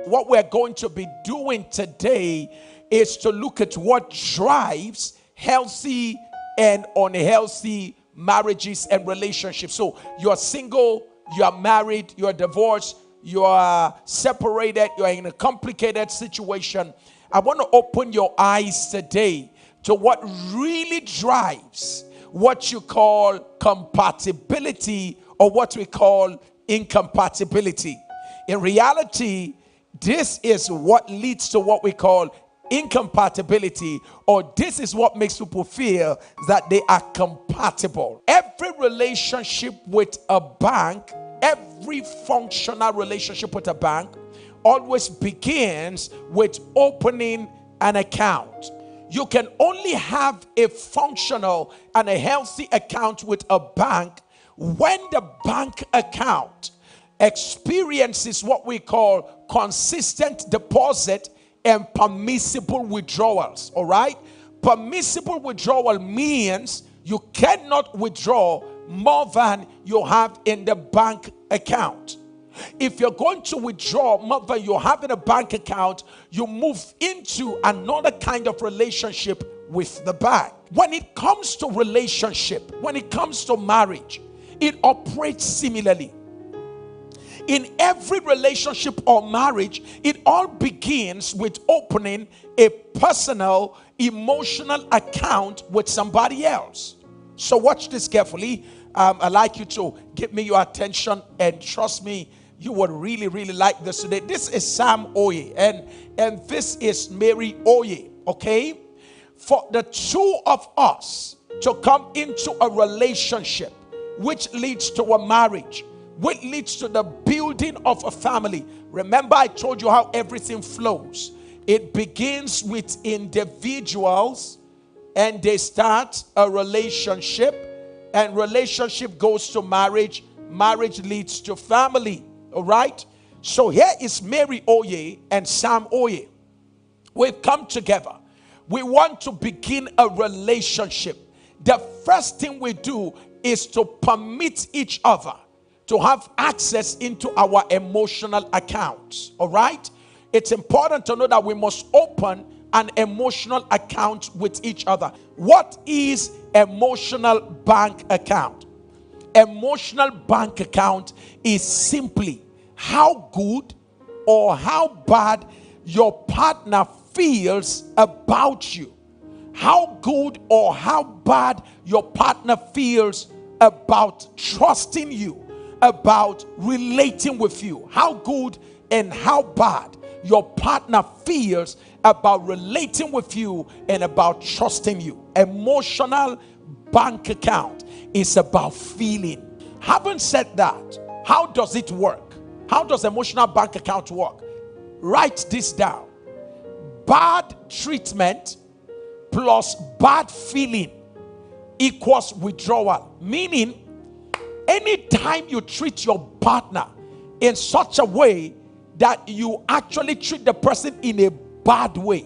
what we're going to be doing today is to look at what drives healthy and unhealthy marriages and relationships. So you're single, you're married, you're divorced, you are separated, you're in a complicated situation. I want to open your eyes today to what really drives what you call compatibility or what we call incompatibility. In reality, this is what leads to what we call incompatibility, or this is what makes people feel that they are compatible. Every relationship with a bank, every functional relationship with a bank always begins with opening an account. You can only have a functional and a healthy account with a bank when the bank account experiences what we call consistent deposit and permissible withdrawals. All right? Permissible withdrawal means you cannot withdraw more than you have in the bank account. If you're going to withdraw more than you have in a bank account, you move into another kind of relationship with the bank. When it comes to relationship, when it comes to marriage, it operates similarly. In every relationship or marriage, it all begins with opening a personal, emotional account with somebody else. So watch this carefully. I'd like you to give me your attention, and trust me, you would really, really like this today. This is Sam Oye, and this is Mary Oye, okay? For the two of us to come into a relationship, which leads to a marriage, which leads to the building of a family. Remember, I told you how everything flows. It begins with individuals, and they start a relationship, and relationship goes to marriage. Marriage leads to family. All right? So here is Mary Oye and Sam Oye. We've come together. We want to begin a relationship. The first thing we do is to permit each other to have access into our emotional accounts. All right? It's important to know that we must open an emotional account with each other. What is emotional bank account? Emotional bank account is simply how good or how bad your partner feels about you. How good or how bad your partner feels about trusting you, about relating with you. How good and how bad your partner feels about relating with you and about trusting you. Emotional bank account is about feeling. Having said that, how does it work? How does emotional bank account work? Write this down. Bad treatment plus bad feeling equals withdrawal. Meaning, anytime you treat your partner in such a way that you actually treat the person in a bad way,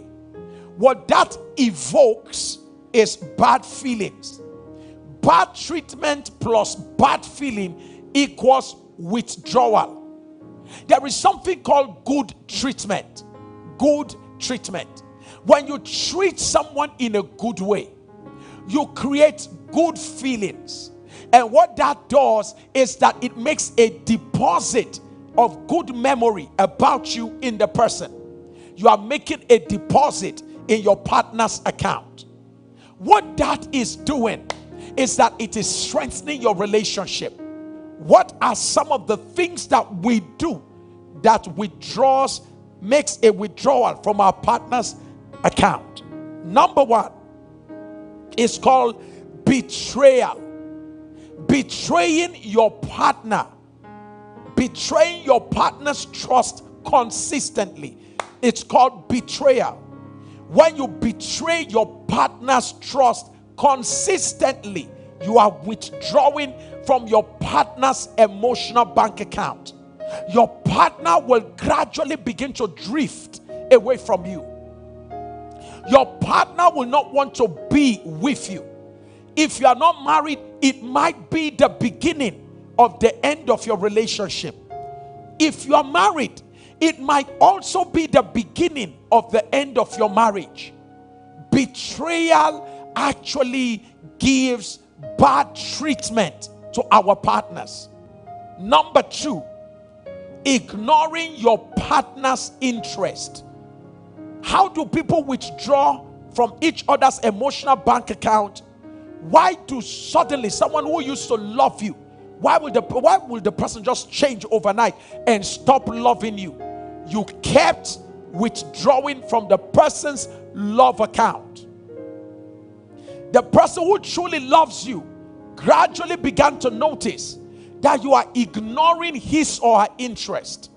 what that evokes is bad feelings. Bad treatment plus bad feeling equals withdrawal. There is something called good treatment. Good treatment. When you treat someone in a good way, you create good feelings. And what that does is that it makes a deposit of good memory about you in the person. You are making a deposit in your partner's account. What that is doing is that it is strengthening your relationship. What are some of the things that we do that makes a withdrawal from our partner's account? Number one is called betrayal. Betraying your partner. Betraying your partner's trust consistently. It's called betrayal. When you betray your partner's trust consistently, you are withdrawing from your partner's emotional bank account. Your partner will gradually begin to drift away from you. Your partner will not want to be with you. If you are not married, it might be the beginning of the end of your relationship. If you are married, It might also be the beginning of the end of your marriage. Betrayal actually gives bad treatment to our partners. Number 2, ignoring your partner's interest. How do people withdraw from each other's emotional bank account? Why do suddenly someone who used to love you, why will the person just change overnight and stop loving you? You kept withdrawing from the person's love account. The person who truly loves you gradually began to notice that you are ignoring his or her interest.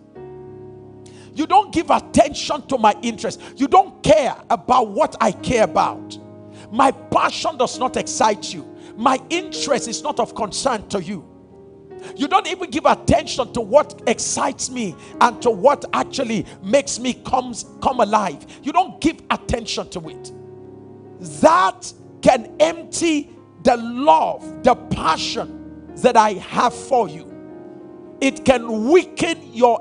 You don't give attention to my interest. You don't care about what I care about. My passion does not excite you. My interest is not of concern to you. You don't even give attention to what excites me and to what actually makes me come alive. You don't give attention to it. That can empty the love, the passion that I have for you. It can weaken your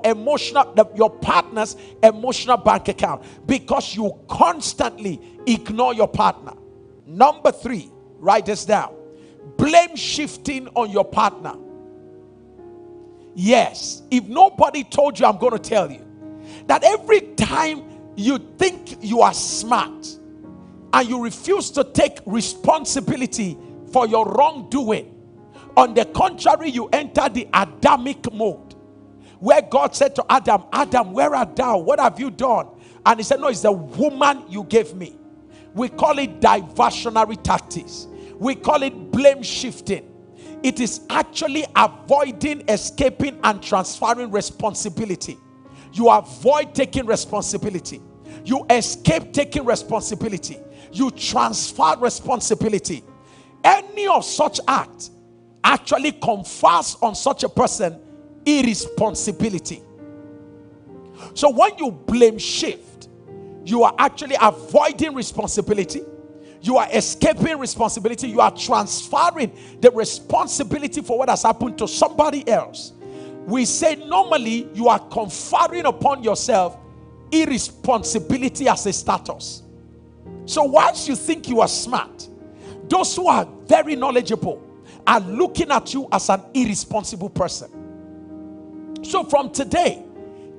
partner's emotional bank account because you constantly ignore your partner. Number 3, write this down. Blame shifting on your partner. Yes, if nobody told you, I'm going to tell you that every time you think you are smart and you refuse to take responsibility for your wrongdoing, on the contrary, you enter the Adamic mode, where God said to Adam, Adam, where art thou? What have you done? And he said, no, it's the woman you gave me. We call it diversionary tactics. We call it blame shifting. It is actually avoiding, escaping, and transferring responsibility. You avoid taking responsibility. You escape taking responsibility. You transfer responsibility. Any of such act actually confers on such a person irresponsibility. So when you blame shift, you are actually avoiding responsibility. You are escaping responsibility. You are transferring the responsibility for what has happened to somebody else. We say normally you are conferring upon yourself irresponsibility as a status. So whilst you think you are smart, those who are very knowledgeable are looking at you as an irresponsible person. So from today,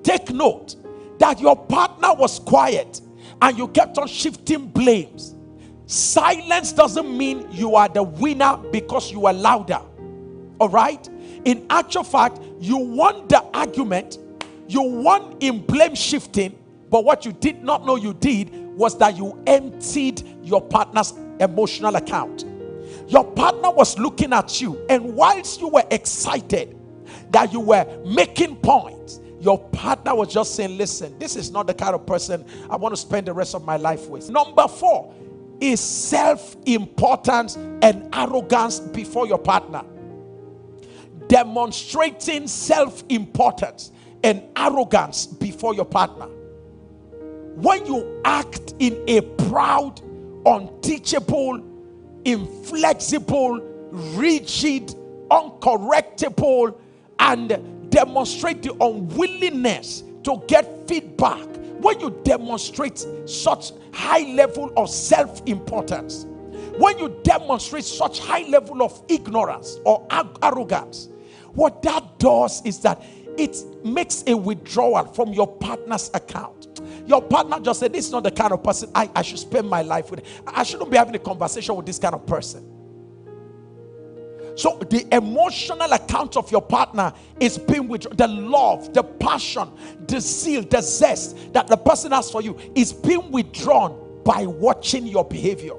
take note that your partner was quiet and you kept on shifting blames. Silence doesn't mean you are the winner because you are louder. All right? In actual fact, you won the argument, you won in blame shifting, but what you did not know you did was that you emptied your partner's emotional account. Your partner was looking at you, and whilst you were excited that you were making points, your partner was just saying, listen, this is not the kind of person I want to spend the rest of my life with. Number 4 is self-importance and arrogance before your partner. Demonstrating self-importance and arrogance before your partner. When you act in a proud, unteachable, inflexible, rigid, uncorrectable, and demonstrate the unwillingness to get feedback, when you demonstrate such high level of self-importance, when you demonstrate such high level of ignorance or arrogance, what that does is that it makes a withdrawal from your partner's account. Your partner just said, this is not the kind of person I should spend my life with. I shouldn't be having a conversation with this kind of person. So the emotional account of your partner is being withdrawn. The love, the passion, the zeal, the zest that the person has for you is being withdrawn by watching your behavior.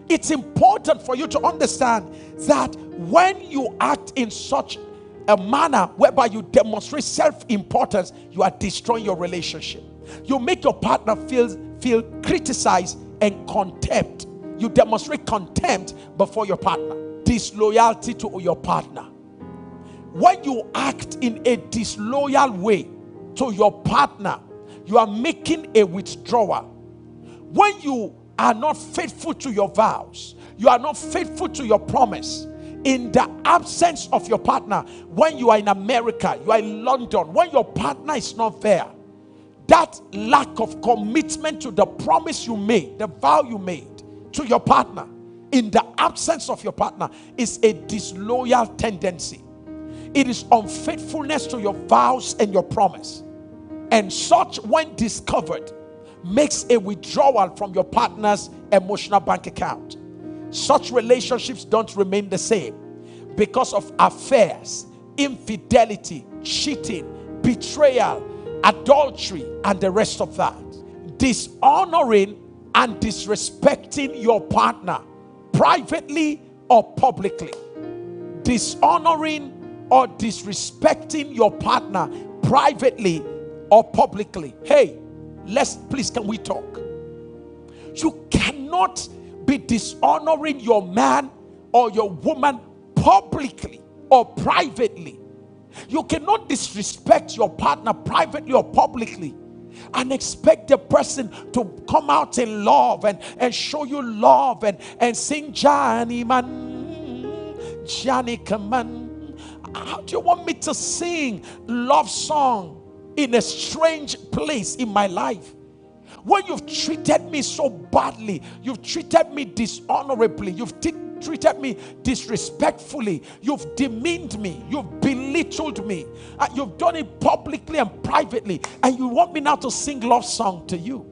It's important for you to understand that when you act in such a manner whereby you demonstrate self-importance, you are destroying your relationship. You make your partner feel criticized and contempt. You demonstrate contempt before your partner. Disloyalty to your partner. When you act in a disloyal way to your partner, you are making a withdrawal. When you are not faithful to your vows, you are not faithful to your promise, in the absence of your partner, when you are in America, you are in London, when your partner is not there, that lack of commitment to the promise you made, the vow you made to your partner, in the absence of your partner, is a disloyal tendency. It is unfaithfulness to your vows and your promise. And such, when discovered, makes a withdrawal from your partner's emotional bank account. Such relationships don't remain the same because of affairs, infidelity, cheating, betrayal, adultery, and the rest of that. Dishonoring and disrespecting your partner, privately or publicly. Dishonoring or disrespecting your partner, privately or publicly. Hey, please, can we talk? You cannot be dishonoring your man or your woman publicly or privately. You cannot disrespect your partner privately or publicly and expect the person to come out in love and show you love and sing Johnny man, Johnny come on. How do you want me to sing love song in a strange place in my life? When you've treated me so badly, you've treated me dishonorably, you've treated me disrespectfully, you've demeaned me, you've belittled me, you've done it publicly and privately, and you want me now to sing love song to you.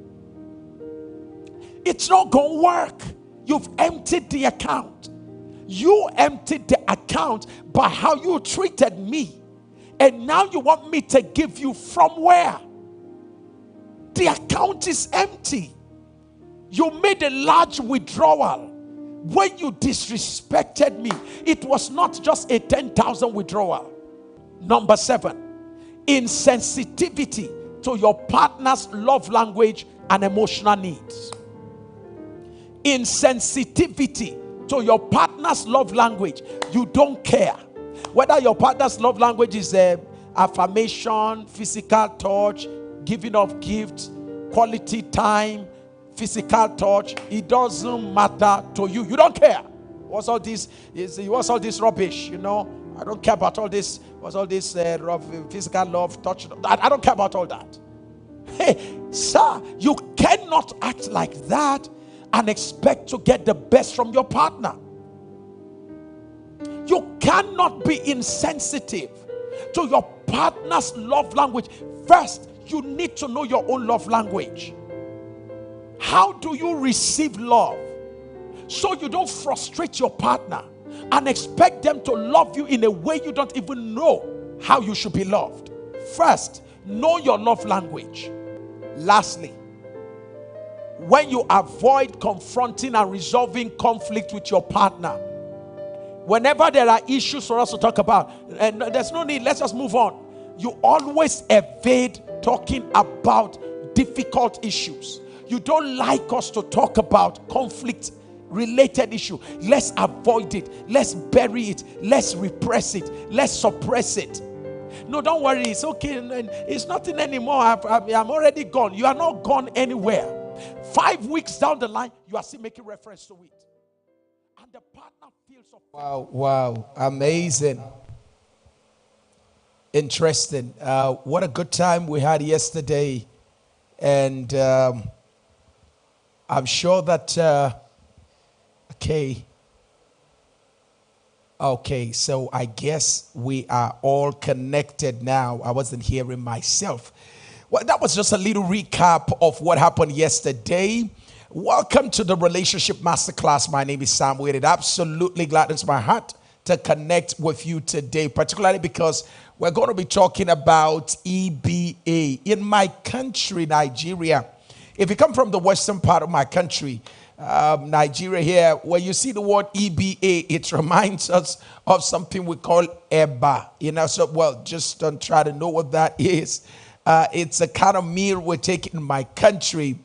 It's not going to work. You've emptied the account. You emptied the account by how you treated me, and now you want me to give you from where? The account is empty. You made a large withdrawal. When you disrespected me, it was not just a 10,000 withdrawal. Number 7, insensitivity to your partner's love language and emotional needs. Insensitivity to your partner's love language. You don't care whether your partner's love language is affirmation, physical touch, giving of gifts, quality time, physical touch. It doesn't matter to you. You don't care. What's all this? What's all this rubbish? You know, I don't care about all this. What's all this physical love, touch? I don't care about all that. Hey, sir, you cannot act like that and expect to get the best from your partner. You cannot be insensitive to your partner's love language. First, you need to know your own love language. How do you receive love so you don't frustrate your partner and expect them to love you in a way you don't even know how you should be loved? First, know your love language. Lastly, when you avoid confronting and resolving conflict with your partner, whenever there are issues for us to talk about, and there's no need, let's just move on. You always evade talking about difficult issues. You don't like us to talk about conflict related issue. Let's avoid it. Let's bury it. Let's repress it. Let's suppress it. No, don't worry. It's okay. It's nothing anymore. I'm already gone. You are not gone anywhere. 5 weeks down the line, you are still making reference to it. And the partner feels so. Wow. Amazing. Interesting. What a good time we had yesterday. And I'm sure that, okay, so I guess we are all connected now. I wasn't hearing myself. Well, that was just a little recap of what happened yesterday. Welcome to the Relationship Masterclass. My name is Sam Wade. It absolutely gladdens my heart to connect with you today, particularly because we're going to be talking about EBA. In my country, Nigeria, if you come from the western part of my country, Nigeria here, when you see the word EBA, it reminds us of something we call EBA. You know, so, well, just don't try to know what that is. It's a kind of meal we take in my country.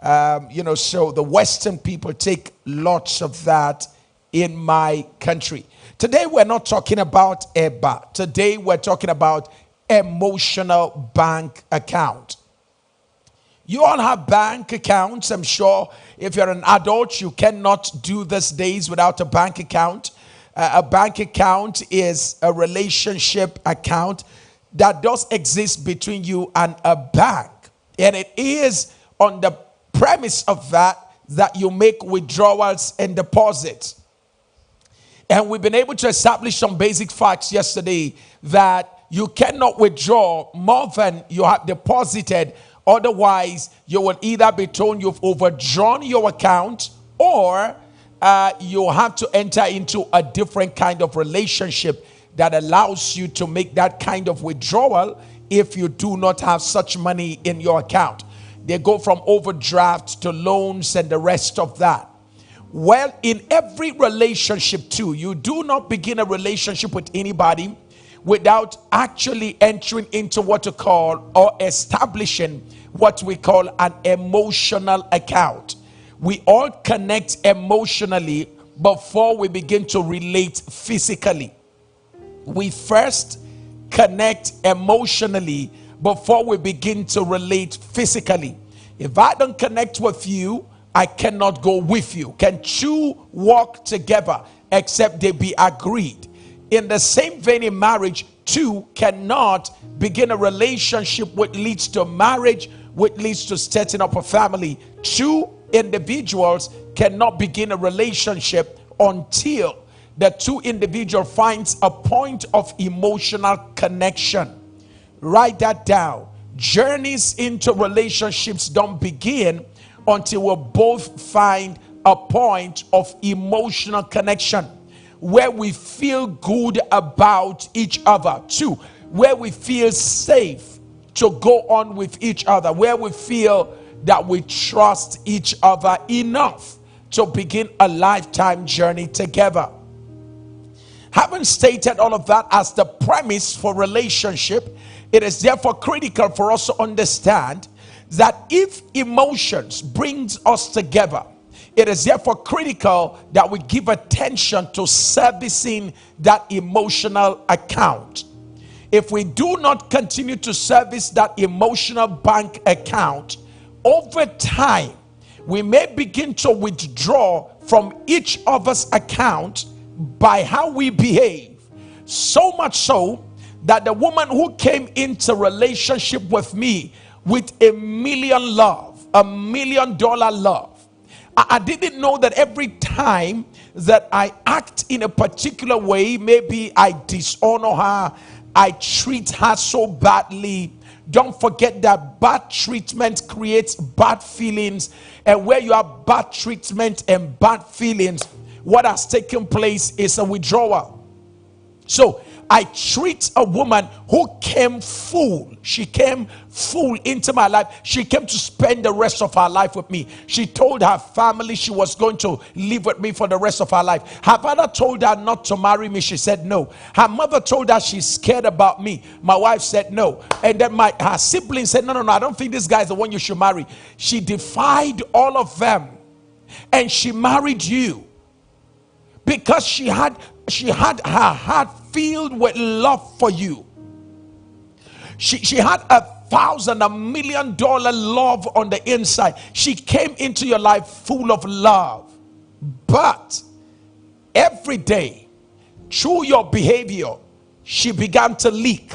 So the Western people take lots of that in my country. Today, we're not talking about EBA. Today, we're talking about emotional bank account. You all have bank accounts. I'm sure if you're an adult, you cannot do these days without a bank account. A bank account is a relationship account that does exist between you and a bank. And it is on the premise of that you make withdrawals and deposits. And we've been able to establish some basic facts yesterday that you cannot withdraw more than you have deposited. Otherwise, you will either be told you've overdrawn your account, or you have to enter into a different kind of relationship that allows you to make that kind of withdrawal if you do not have such money in your account. They go from overdraft to loans and the rest of that. Well, in every relationship too, you do not begin a relationship with anybody without actually entering into what to call, or establishing what we call, an emotional account. We all connect emotionally before we begin to relate physically. We first connect emotionally before we begin to relate physically. If I don't connect with you, I cannot go with you. Can two walk together except they be agreed? In the same vein, in marriage, two cannot begin a relationship which leads to marriage, which leads to setting up a family. Two individuals cannot begin a relationship until the two individuals finds a point of emotional connection. Write that down. Journeys into relationships don't begin until we both find a point of emotional connection where we feel good about each other. Two, where we feel safe to go on with each other, where we feel that we trust each other enough to begin a lifetime journey together. Having stated all of that as the premise for relationship, it is therefore critical for us to understand that if emotions brings us together, it is therefore critical that we give attention to servicing that emotional account. If we do not continue to service that emotional bank account, over time, we may begin to withdraw from each other's account by how we behave. So much so that the woman who came into relationship with me with $1 million love, $1 million love, I didn't know that every time that I act in a particular way, maybe I dishonor her, I treat her so badly. Don't forget that bad treatment creates bad feelings, and where you have bad treatment and bad feelings, what has taken place is a withdrawal. So I treat a woman who came full. She came full into my life. She came to spend the rest of her life with me. She told her family she was going to live with me for the rest of her life. Her father told her not to marry me. She said no. Her mother told her she's scared about me. My wife said no. And then her siblings said, no, I don't think this guy is the one you should marry. She defied all of them, and she married you because she had her heart filled with love for you. She had $1 million love on the inside. She came into your life full of love. But every day, through your behavior, she began to leak.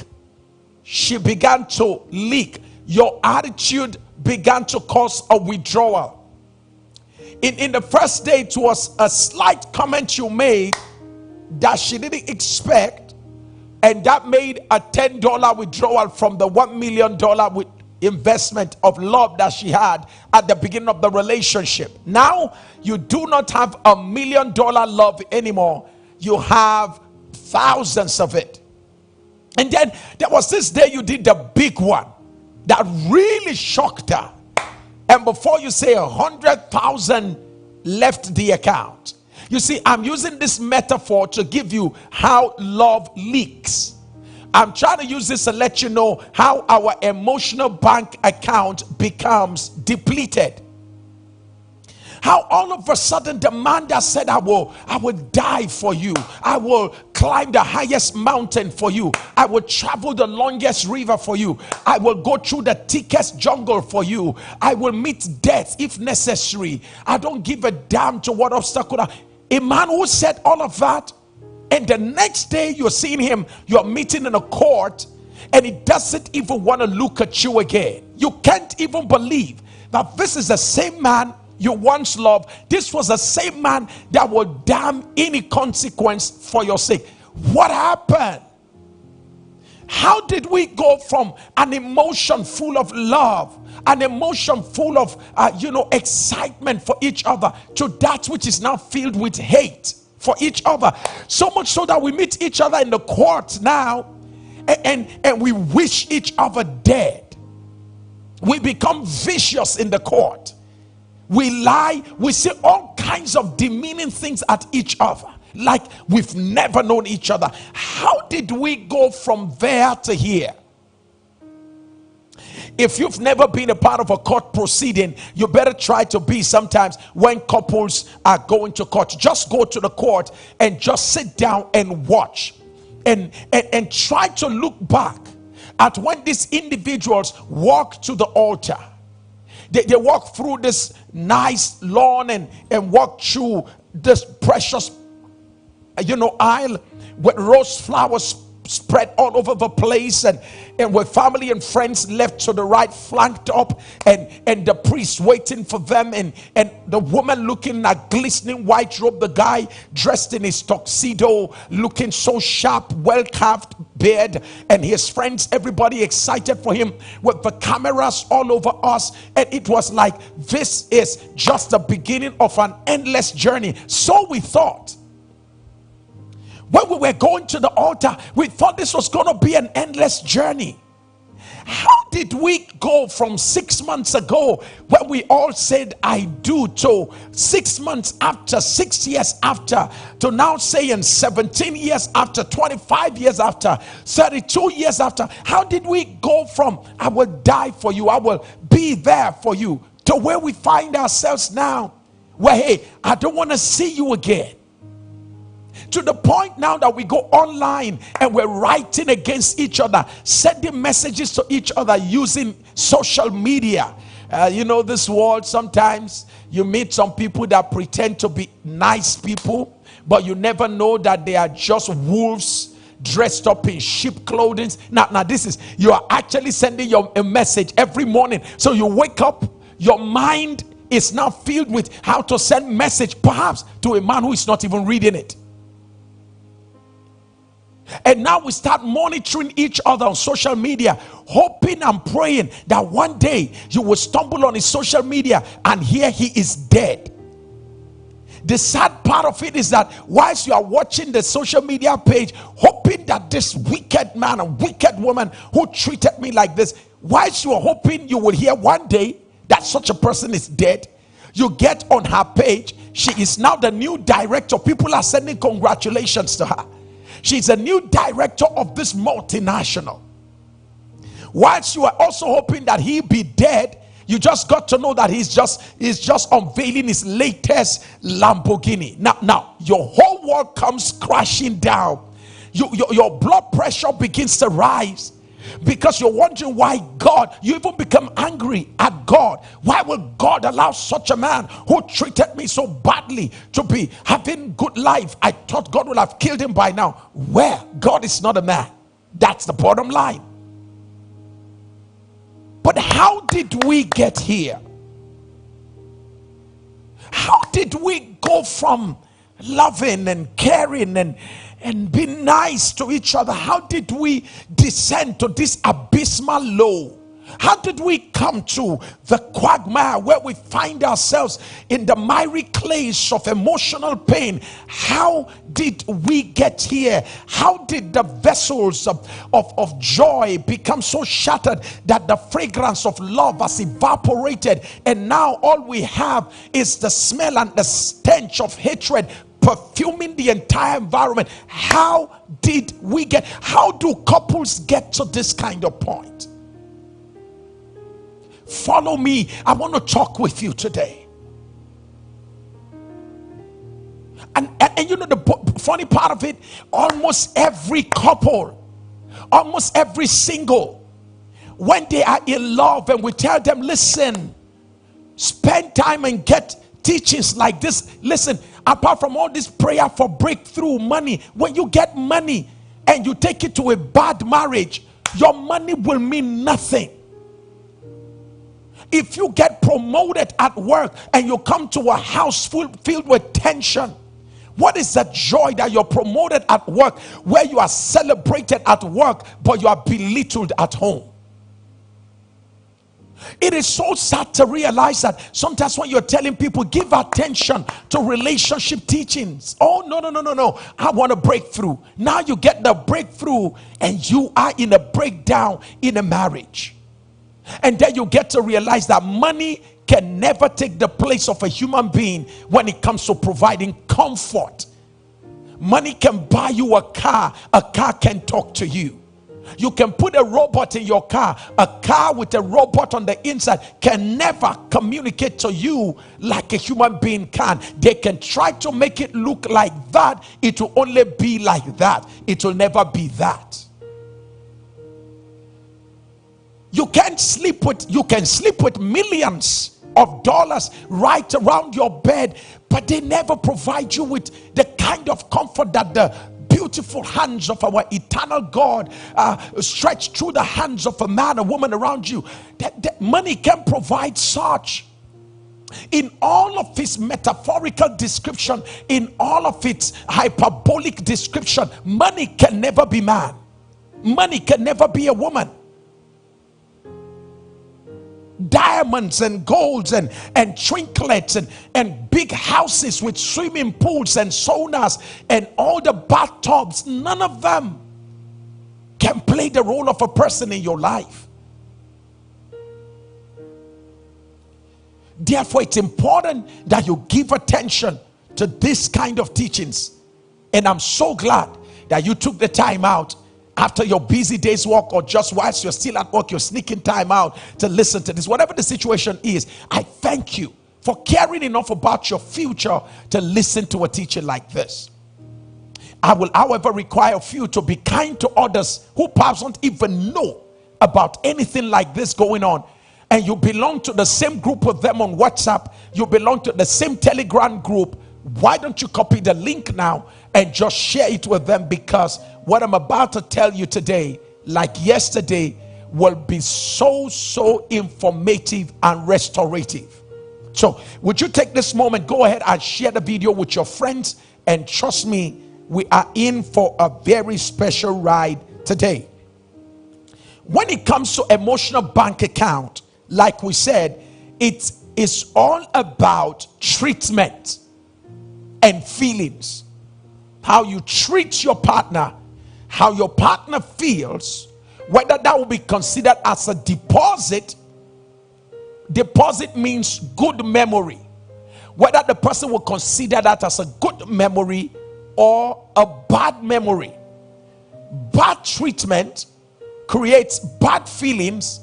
She began to leak. Your attitude began to cause a withdrawal. In the first day, it was a slight comment you made that she didn't expect, and that made a $10 withdrawal from the $1 million with investment of love that she had at the beginning of the relationship. Now you do not have $1 million love anymore. You have thousands of it. And then there was this day you did the big one that really shocked her, and before you say 100,000 left the account. You see, I'm using this metaphor to give you how love leaks. I'm trying to use this to let you know how our emotional bank account becomes depleted. How all of a sudden the man that said, I will die for you, I will climb the highest mountain for you, I will travel the longest river for you, I will go through the thickest jungle for you, I will meet death if necessary, I don't give a damn to what obstacle. A man who said all of that, and the next day you're seeing him, you're meeting in a court, and it doesn't even want to look at you again. You can't even believe that this is the same man you once loved. This was the same man that would damn any consequence for your sake. What happened? How did we go from an emotion full of love, an emotion full of excitement for each other, to that which is now filled with hate for each other? So much so that we meet each other in the court now, and we wish each other dead. We become vicious in the court. We lie. We say all kinds of demeaning things at each other, like we've never known each other. How did we go from there to here? If you've never been a part of a court proceeding, you better try to be. Sometimes when couples are going to court, just go to the court and just sit down and watch, and try to look back at when these individuals walk to the altar. They walk through this nice lawn and walk through this precious aisle with rose flowers spread all over the place, and with family and friends left to the right, flanked up, and the priest waiting for them, and the woman looking in a glistening white robe, the guy dressed in his tuxedo looking so sharp, well-carved beard, and his friends, everybody excited for him with the cameras all over us. And it was like, this is just the beginning of an endless journey. So we thought. When we were going to the altar, we thought this was going to be an endless journey. How did we go from 6 months ago, when we all said I do, to 6 months after, 6 years after, to now saying 17 years after, 25 years after, 32 years after? How did we go from I will die for you, I will be there for you, to where we find ourselves now, where, hey, I don't want to see you again? To the point now that we go online and we're writing against each other, sending messages to each other using social media. This world, sometimes you meet some people that pretend to be nice people, but you never know that they are just wolves dressed up in sheep clothing. Now this is, you are actually sending a message every morning. So you wake up, your mind is now filled with how to send message, perhaps to a man who is not even reading it. And now we start monitoring each other on social media, hoping and praying that one day you will stumble on his social media and here he is dead. The sad part of it is that whilst you are watching the social media page, hoping that this wicked man and wicked woman who treated me like this, whilst you are hoping you will hear one day that such a person is dead, you get on her page, she is now the new director. People are sending congratulations to her. She's a new director of this multinational. Whilst you are also hoping that he be dead, you just got to know that he's just unveiling his latest Lamborghini. Now your whole world comes crashing down. Your blood pressure begins to rise, because you're wondering why God, you even become angry at God. Why will God allow such a man who treated me so badly to be having good life? I thought God would have killed him by now. Where? God is not a man. That's the bottom line. But how did we get here? How did we go from loving and caring and being nice to each other? How did we descend to this abysmal low? How did we come to the quagmire where we find ourselves in the miry clays of emotional pain? How did we get here? How did the vessels of joy become so shattered that the fragrance of love has evaporated, and now all we have is the smell and the stench of hatred perfuming the entire environment? How did we get? How do couples get to this kind of point? Follow me. I want to talk with you today. And you know the funny part of it, almost every couple, almost every single, when they are in love and we tell them, listen, spend time and get teachings like this. Listen, apart from all this prayer for breakthrough money, when you get money and you take it to a bad marriage, your money will mean nothing. If you get promoted at work and you come to a house filled with tension, what is the joy that you're promoted at work, where you are celebrated at work but you are belittled at home? It is so sad to realize that sometimes when you're telling people give attention to relationship teachings, oh no, I want a breakthrough. Now you get the breakthrough and you are in a breakdown in a marriage. And then you get to realize that money can never take the place of a human being when it comes to providing comfort. Money can buy you a car can talk to you. You can put a robot in your car. A car with a robot on the inside can never communicate to you like a human being can. They can try to make it look like that. It will only be like that. It will never be that. You can sleep with millions of dollars right around your bed, but they never provide you with the kind of comfort that the beautiful hands of our eternal God stretch through the hands of a man or woman around you. That money can provide such. In all of its metaphorical description, in all of its hyperbolic description, money can never be man. Money can never be a woman. Diamonds and golds and trinkets and big houses with swimming pools and saunas and all the bathtubs, none of them can play the role of a person in your life. Therefore, it's important that you give attention to this kind of teachings. And I'm so glad that you took the time out after your busy day's work, or just whilst you're still at work, you're sneaking time out to listen to this. Whatever the situation is, I thank you for caring enough about your future to listen to a teaching like this. I will, however, require of you to be kind to others who perhaps don't even know about anything like this going on. And you belong to the same group with them on WhatsApp. You belong to the same Telegram group. Why don't you copy the link now and just share it with them? Because what I'm about to tell you today, like yesterday, will be so informative and restorative. So would you take this moment, go ahead and share the video with your friends, and trust me, we are in for a very special ride today. When it comes to emotional bank account, like we said, it is all about treatment and feelings. How you treat your partner, how your partner feels, whether that will be considered as a deposit. Deposit means good memory. Whether the person will consider that as a good memory or a bad memory. Bad treatment creates bad feelings,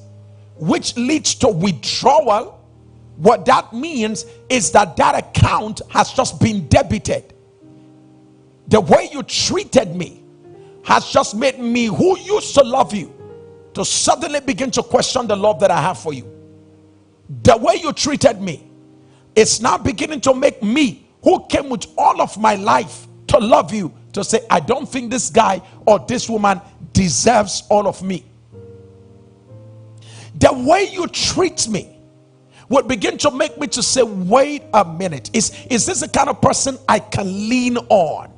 which leads to withdrawal. What that means is that account has just been debited. The way you treated me has just made me, who used to love you, to suddenly begin to question the love that I have for you. The way you treated me is now beginning to make me, who came with all of my life to love you, to say, I don't think this guy or this woman deserves all of me. The way you treat me would begin to make me to say, wait a minute, is this the kind of person I can lean on?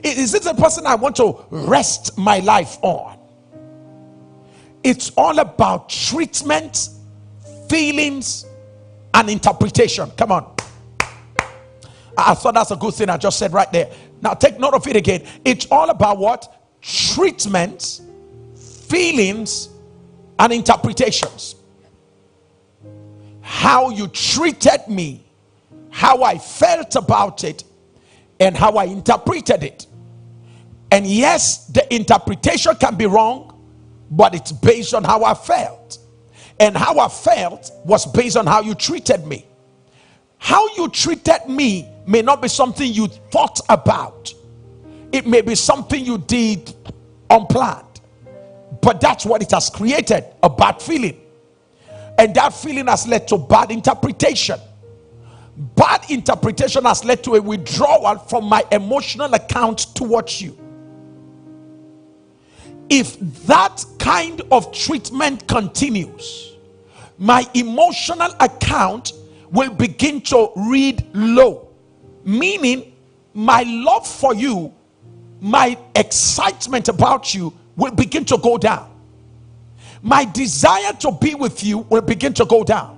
Is this a person I want to rest my life on? It's all about treatment, feelings, and interpretation. Come on. I thought that's a good thing I just said right there. Now take note of it again. It's all about what? Treatment, feelings, and interpretations. How you treated me, how I felt about it, and how I interpreted it. And yes, the interpretation can be wrong, but it's based on how I felt. And how I felt was based on how you treated me. How you treated me may not be something you thought about. It may be something you did unplanned. But that's what it has created, a bad feeling. And that feeling has led to bad interpretation. Bad interpretation has led to a withdrawal from my emotional account towards you. if that kind of treatment continues, my emotional account will begin to read low, meaning my love for you, my excitement about you will begin to go down. My desire to be with you will begin to go down,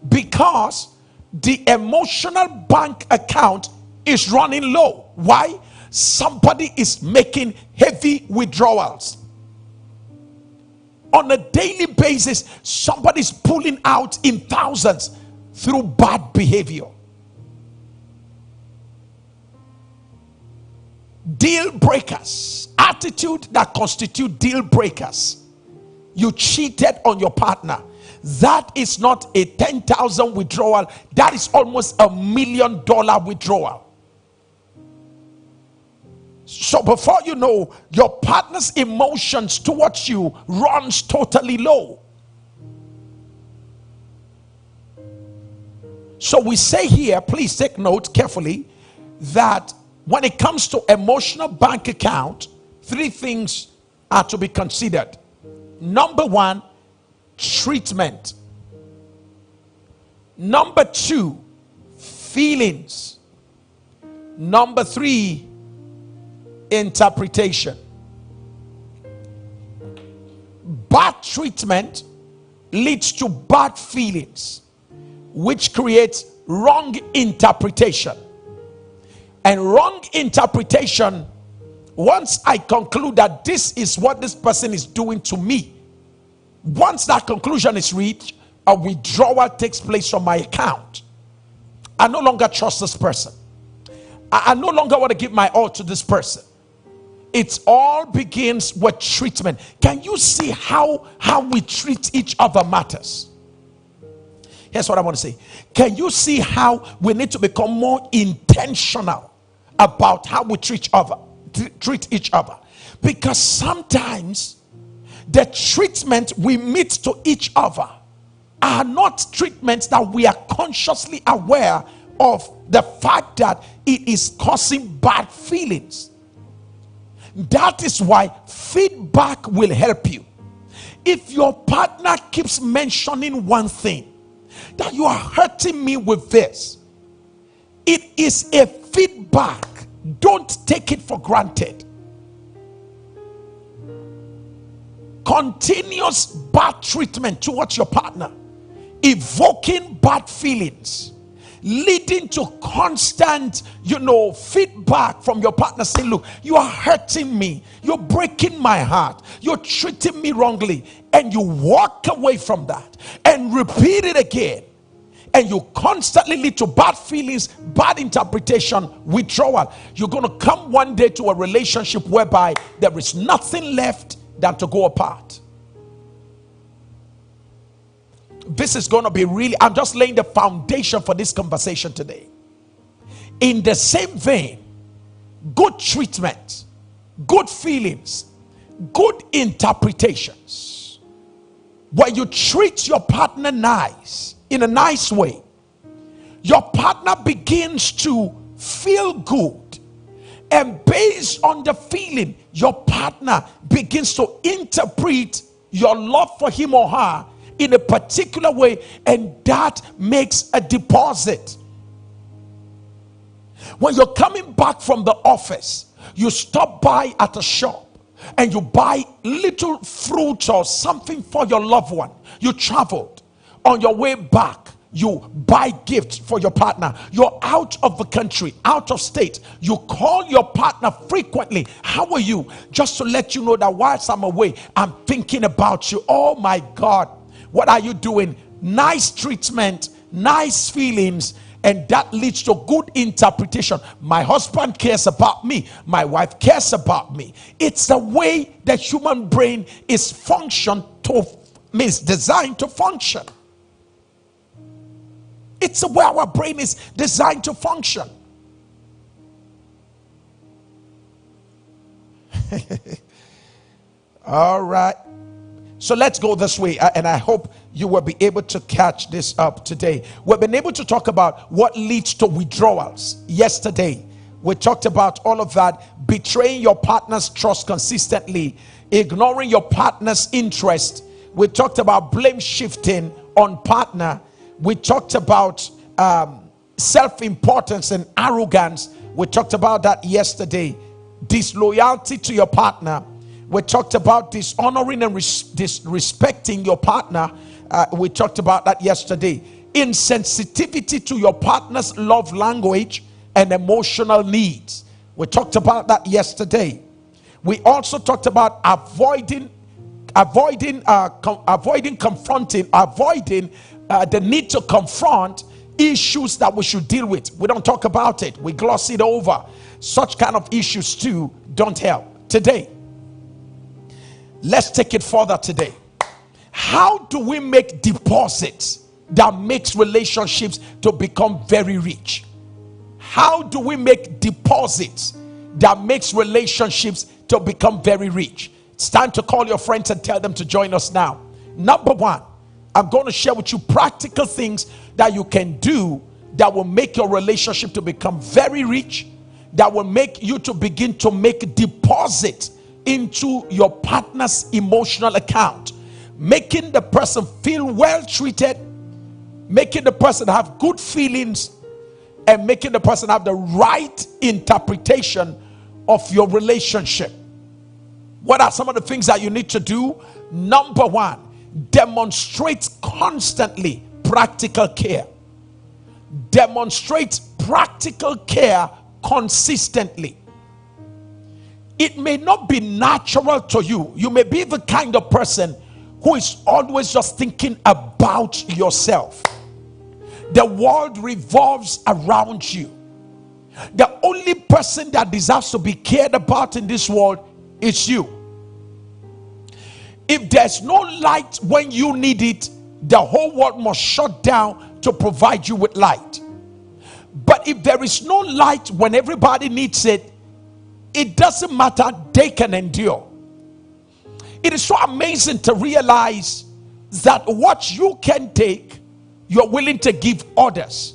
because the emotional bank account is running low. Why? Somebody is making heavy withdrawals. On a daily basis, somebody's pulling out in thousands through bad behavior. Deal breakers, attitude that constitute deal breakers. You cheated on your partner. That is not a 10,000 withdrawal. That is almost $1 million withdrawal. So before you know, your partner's emotions towards you runs totally low. So we say here, please take note carefully, that when it comes to emotional bank account, 3 things are to be considered. Number 1, treatment. Number 2, feelings. Number 3, interpretation. Bad treatment leads to bad feelings, which creates wrong interpretation. And wrong interpretation, once I conclude that this is what this person is doing to me, once that conclusion is reached, a withdrawal takes place from my account. I no longer trust this person. I no longer want to give my all to this person. It all begins with treatment. Can you see how we treat each other matters? Here's what I want to say. Can you see how we need to become more intentional about how we treat each other? Because sometimes the treatment we meet to each other are not treatments that we are consciously aware of the fact that it is causing bad feelings. That is why feedback will help you. If your partner keeps mentioning one thing, that you are hurting me with this, it is a feedback. Don't take it for granted. Continuous bad treatment towards your partner, evoking bad feelings, leading to constant, feedback from your partner saying, look, you are hurting me, you're breaking my heart, you're treating me wrongly, and you walk away from that and repeat it again, and you constantly lead to bad feelings, bad interpretation, withdrawal. You're going to come one day to a relationship whereby there is nothing left than to go apart. This is going to be really, I'm just laying the foundation for this conversation today. In the same vein, good treatment, good feelings, good interpretations. When you treat your partner nice, in a nice way, your partner begins to feel good. And based on the feeling, your partner begins to interpret your love for him or her in a particular way, and that makes a deposit. When you're coming back from the office, you stop by at a shop and you buy little fruit or something for your loved one. You traveled. On your way back, you buy gifts for your partner. You're out of the country, out of state. You call your partner frequently. How are you? Just to let you know that whilst I'm away, I'm thinking about you. Oh my God, what are you doing? Nice treatment, nice feelings, and that leads to good interpretation. My husband cares about me. My wife cares about me. It's the way the human brain is designed to function. It's the way our brain is designed to function. All right. So let's go this way, and I hope you will be able to catch this up today. We've been able to talk about what leads to withdrawals yesterday. We talked about all of that. Betraying your partner's trust consistently, ignoring your partner's interest. We talked about blame shifting on partner. We talked about self-importance and arrogance. We talked about that yesterday. Disloyalty to your partner. We talked about dishonoring and disrespecting your partner. We talked about that yesterday. Insensitivity to your partner's love language and emotional needs. We talked about that yesterday. We also talked about avoiding the need to confront issues that we should deal with. We don't talk about it. We gloss it over. Such kind of issues too don't help. Today, let's take it further today. How do we make deposits that makes relationships to become very rich? How do we make deposits that makes relationships to become very rich? It's time to call your friends and tell them to join us now. Number one, I'm going to share with you practical things that you can do that will make your relationship to become very rich, that will make you to begin to make deposits into your partner's emotional account, making the person feel well treated, making the person have good feelings, and making the person have the right interpretation of your relationship. What are some of the things that you need to do? Number one, demonstrate constantly practical care. Demonstrate practical care consistently. It may not be natural to you. You may be the kind of person who is always just thinking about yourself. The world revolves around you. The only person that deserves to be cared about in this world is you. If there's no light when you need it, the whole world must shut down to provide you with light. But if there is no light when everybody needs it, it doesn't matter, they can endure. It is so amazing to realize that what you can take, you're willing to give others.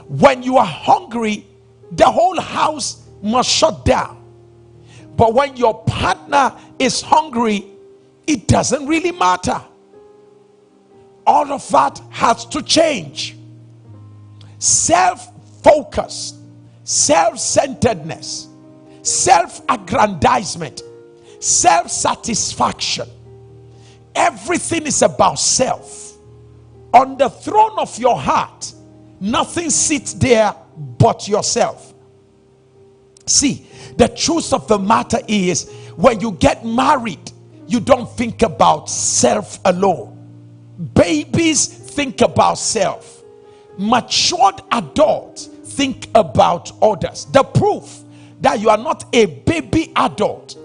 When you are hungry, the whole house must shut down. But when your partner is hungry, it doesn't really matter. All of that has to change. Self-focus, self-centeredness, self-aggrandizement, self-satisfaction. Everything is about self. On the throne of your heart, nothing sits there but yourself. See, the truth of the matter is, when you get married, you don't think about self alone. Babies think about self. Matured adults think about others. The proof that you are not a baby adult,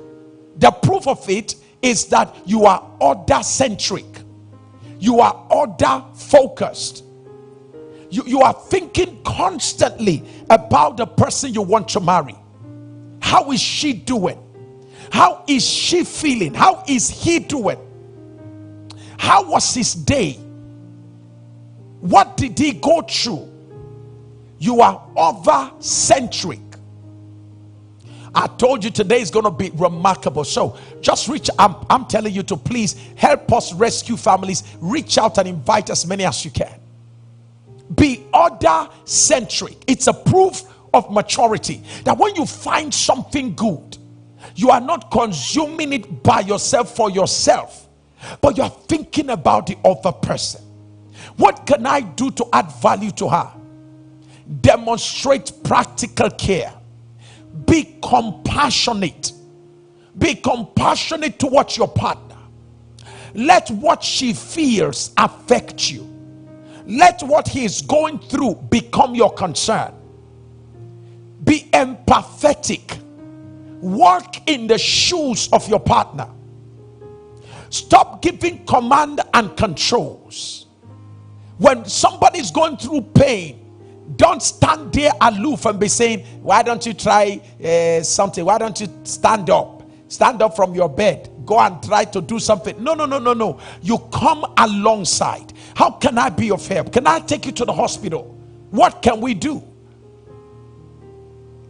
the proof of it is that you are other-centric. You are other-focused. You are thinking constantly about the person you want to marry. How is she doing? How is she feeling? How is he doing? How was his day? What did he go through? You are other-centric. I told you today is going to be remarkable. So just reach, I'm telling you to please help us rescue families. Reach out and invite as many as you can. Be other-centric. It's a proof of maturity that when you find something good, you are not consuming it by yourself for yourself, but you are thinking about the other person. What can I do to add value to her? Demonstrate practical care. Be compassionate. Be compassionate towards your partner. Let what she feels affect you. Let what he is going through become your concern. Be empathetic. Walk in the shoes of your partner. Stop giving command and controls. When somebody is going through pain, don't stand there aloof and be saying, why don't you try something? Why don't you stand up? Stand up from your bed. Go and try to do something. No. You come alongside. How can I be of help? Can I take you to the hospital? What can we do?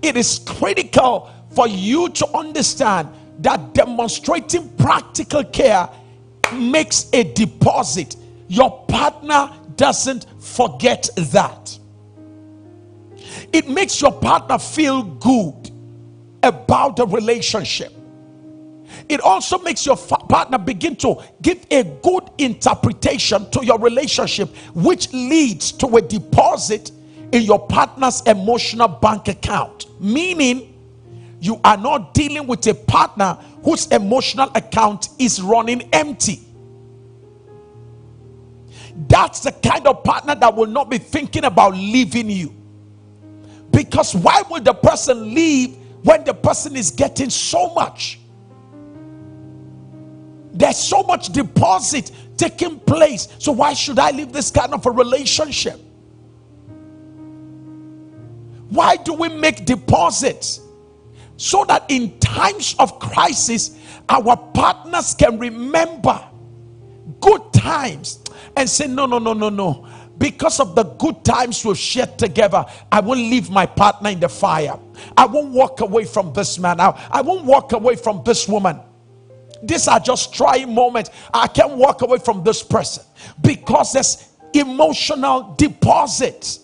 it is critical for you to understand that demonstrating practical care makes a deposit. Your partner doesn't forget that. It makes your partner feel good about the relationship. It also makes your partner begin to give a good interpretation to your relationship, which leads to a deposit in your partner's emotional bank account. Meaning, you are not dealing with a partner whose emotional account is running empty. That's the kind of partner that will not be thinking about leaving you. Because why would the person leave when the person is getting so much? There's so much deposit taking place. So why should I leave this kind of a relationship? Why do we make deposits? So that in times of crisis, our partners can remember good times and say, no. Because of the good times we've shared together, I won't leave my partner in the fire. I won't walk away from this man. I won't walk away from this woman. These are just trying moments. I can't walk away from this person because there's emotional deposits.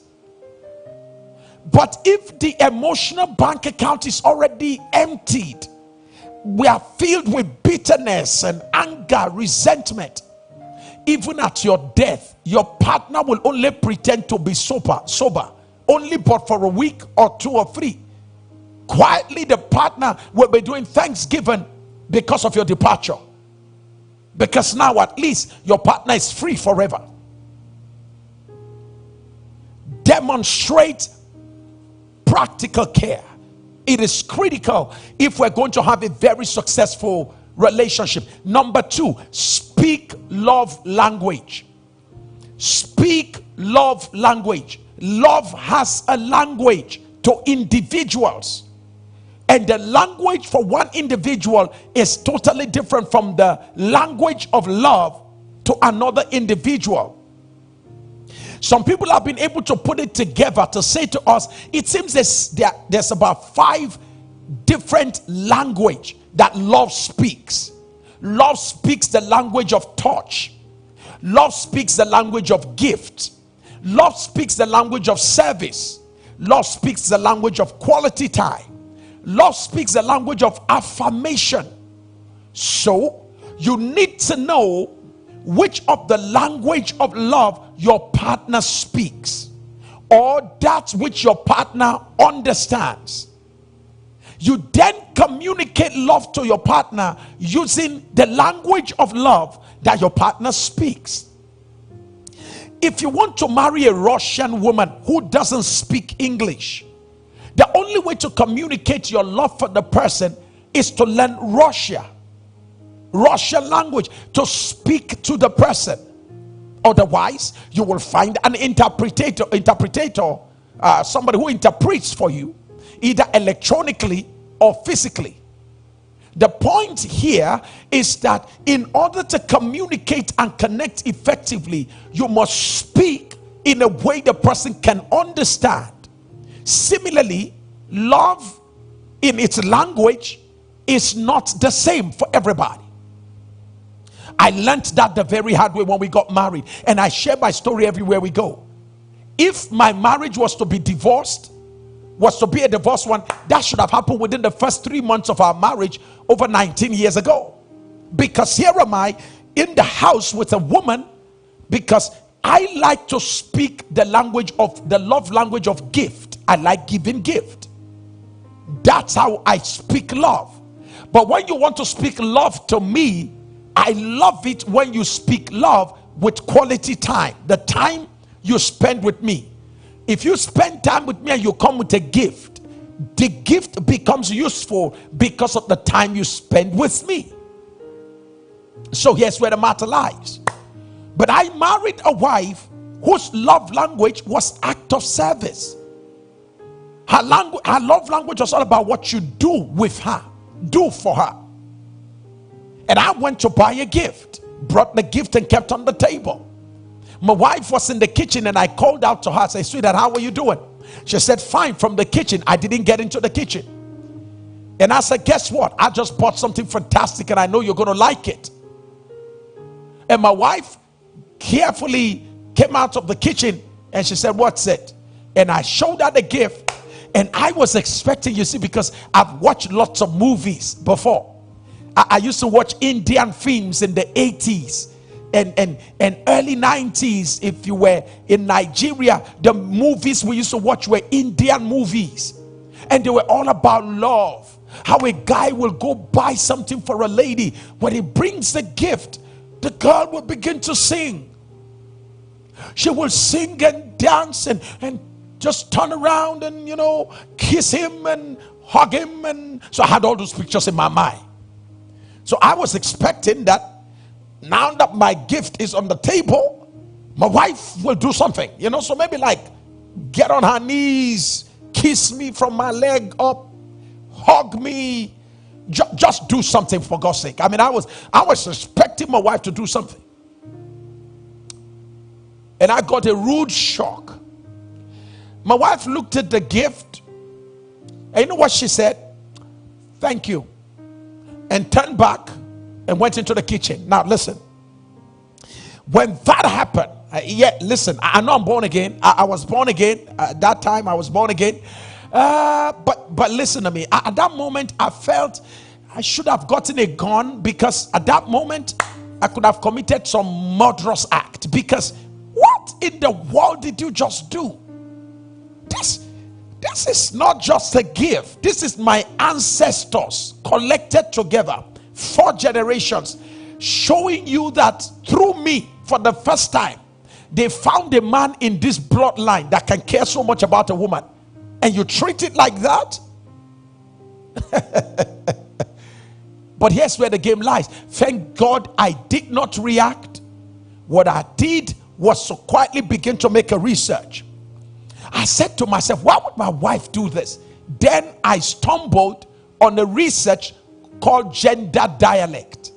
But if the emotional bank account is already emptied, we are filled with bitterness and anger, resentment. Even at your death, your partner will only pretend to be sober, only but for a week or 2 or 3. Quietly, the partner will be doing Thanksgiving because of your departure. Because now at least your partner is free forever. Demonstrate practical care. It is critical if we're going to have a very successful relationship. Number 2, speak love language. Speak love language. Love has a language to individuals, and the language for one individual is totally different from the language of love to another individual. Some people have been able to put it together to say to us, it seems there's about 5 different language that love speaks. Love speaks the language of touch. Love speaks the language of gift. Love speaks the language of service. Love speaks the language of quality time. Love speaks the language of affirmation. So you need to know which of the language of love your partner speaks, or that which your partner understands. You then communicate love to your partner using the language of love that your partner speaks. If you want to marry a Russian woman who doesn't speak English, the only way to communicate your love for the person is to learn Russian language, to speak to the person. Otherwise, you will find an interpreter, somebody who interprets for you, either electronically or physically. The point here is that in order to communicate and connect effectively, you must speak in a way the person can understand. Similarly, love in its language is not the same for everybody. I learned that the very hard way when we got married, and I share my story everywhere we go. If my marriage was to be divorced, was to be a divorce one, that should have happened within the first 3 months of our marriage over 19 years ago. Because here am I in the house with a woman, because I like to speak the language of the love language of gift. I like giving gift. That's how I speak love. But when you want to speak love to me, I love it when you speak love with quality time, the time you spend with me. If you spend time with me and you come with a gift, the gift becomes useful because of the time you spend with me. So here's where the matter lies. But I married a wife whose love language was act of service. Her love language was all about what you do with her, do for her. And I went to buy a gift, brought the gift and kept on the table. My wife was in the kitchen and I called out to her, I said, sweetheart, how are you doing? She said, fine, from the kitchen. I didn't get into the kitchen. And I said, guess what? I just bought something fantastic and I know you're going to like it. And my wife carefully came out of the kitchen and she said, what's it? And I showed her the gift. And I was expecting, you see, because I've watched lots of movies before. I used to watch Indian films in the 80s and early 90s. If you were in Nigeria, the movies we used to watch were Indian movies. And they were all about love. How a guy will go buy something for a lady. When he brings the gift, the girl will begin to sing. She will sing and dance and just turn around and, you know, kiss him and hug him. And so I had all those pictures in my mind. So I was expecting that now that my gift is on the table, my wife will do something, you know. So maybe like get on her knees, kiss me from my leg up, hug me, just do something, for God's sake. I mean, I was expecting my wife to do something. And I got a rude shock. My wife looked at the gift, and you know what she said? Thank you. And turned back and went into the kitchen. Now listen, when that happened, listen, I know I'm born again. I was born again. At that time I was born again. But listen to me. At that moment I felt I should have gotten a gun, because at that moment I could have committed some murderous act. Because what in the world did you just do? This is not just a gift. This is my ancestors collected together, 4 generations, showing you that through me, for the first time, they found a man in this bloodline that can care so much about a woman. And you treat it like that? But here's where the game lies. Thank God I did not react. What I did was to quietly begin to make a research. I said to myself, why would my wife do this? Then I stumbled on a research called gender dialect.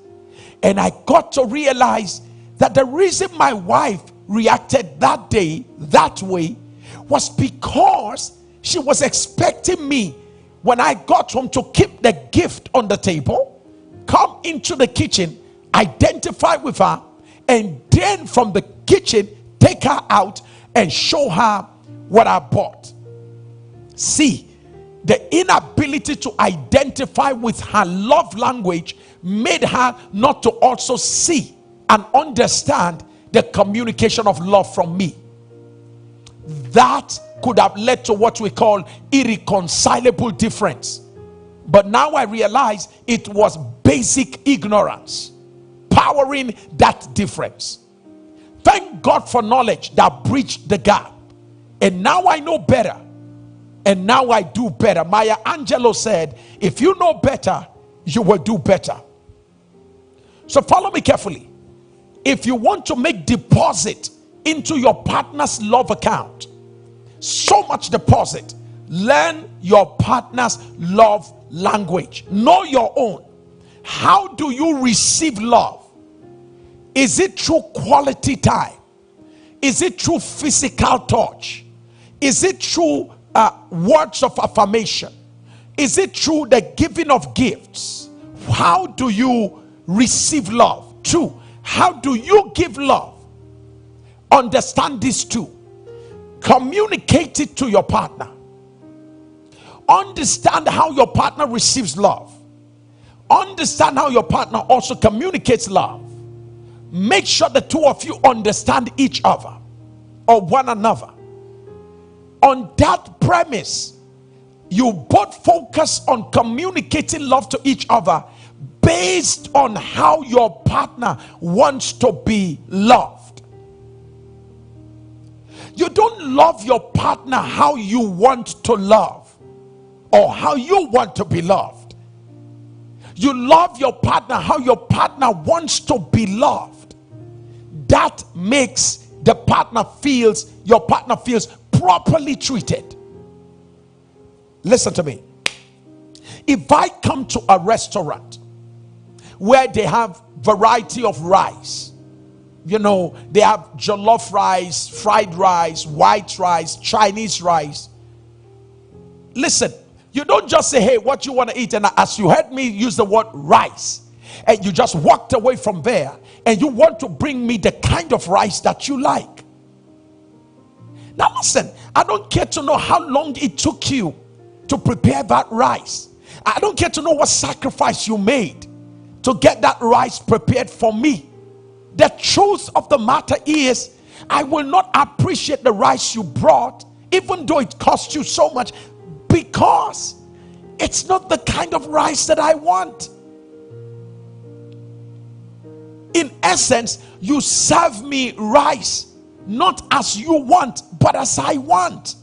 And I got to realize that the reason my wife reacted that day, that way, was because she was expecting me, when I got home, to keep the gift on the table, come into the kitchen, identify with her, and then from the kitchen, take her out and show her what I bought. See, the inability to identify with her love language made her not to also see and understand the communication of love from me. That could have led to what we call irreconcilable difference. But now I realize it was basic ignorance powering that difference. Thank God for knowledge that bridged the gap. And now I know better. And now I do better. Maya Angelou said, if you know better, you will do better. So follow me carefully. If you want to make deposit into your partner's love account, so much deposit, learn your partner's love language. Know your own. How do you receive love? Is it through quality time? Is it through physical touch? Is it through words of affirmation? Is it through the giving of gifts? How do you receive love? 2, how do you give love? Understand these 2. Communicate it to your partner. Understand how your partner receives love. Understand how your partner also communicates love. Make sure the 2 of you understand each other or one another. On that premise, you both focus on communicating love to each other based on how your partner wants to be loved. You don't love your partner how you want to love or how you want to be loved. You love your partner how your partner wants to be loved. That makes your partner feels properly treated. Listen to me. If I come to a restaurant where they have variety of rice, you know, they have jollof rice, fried rice, white rice, Chinese rice, Listen, you don't just say, hey, what you want to eat? And as you heard me use the word rice, and you just walked away from there, and you want to bring me the kind of rice that you like. Now listen, I don't care to know how long it took you to prepare that rice. I don't care to know what sacrifice you made to get that rice prepared for me. The truth of the matter is, I will not appreciate the rice you brought, even though it cost you so much, because it's not the kind of rice that I want. In essence, you serve me rice not as you want, but as I want.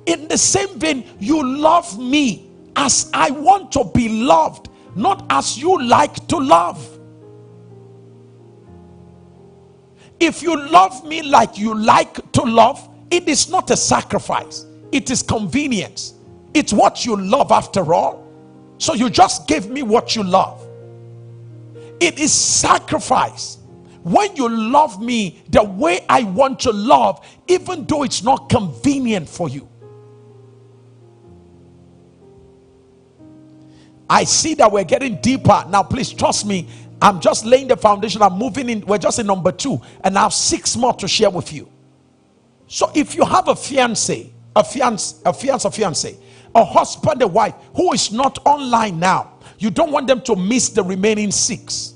In the same vein, you love me as I want to be loved, not as you like to love. If you love me like you like to love, it is not a sacrifice, it is convenience. It's what you love after all. So you just give me what you love. It is sacrifice when you love me the way I want to love, even though it's not convenient for you. I see that we're getting deeper now. Please trust me, I'm just laying the foundation. I'm moving in. We're just in number 2, and I have 6 more to share with you. So if you have a fiance, a husband, a wife who is not online now, you don't want them to miss the remaining 6.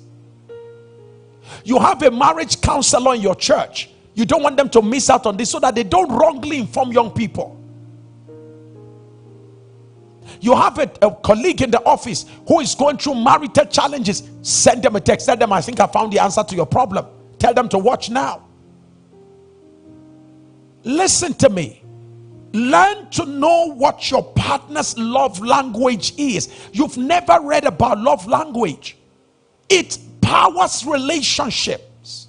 You have a marriage counselor in your church, you don't want them to miss out on this, so that they don't wrongly inform young people. You have a colleague in the office who is going through marital challenges, send them a text, tell them, I think I found the answer to your problem. Tell them to watch now. Listen to me. Learn to know what your partner's love language is. You've never read about love language. It powers relationships.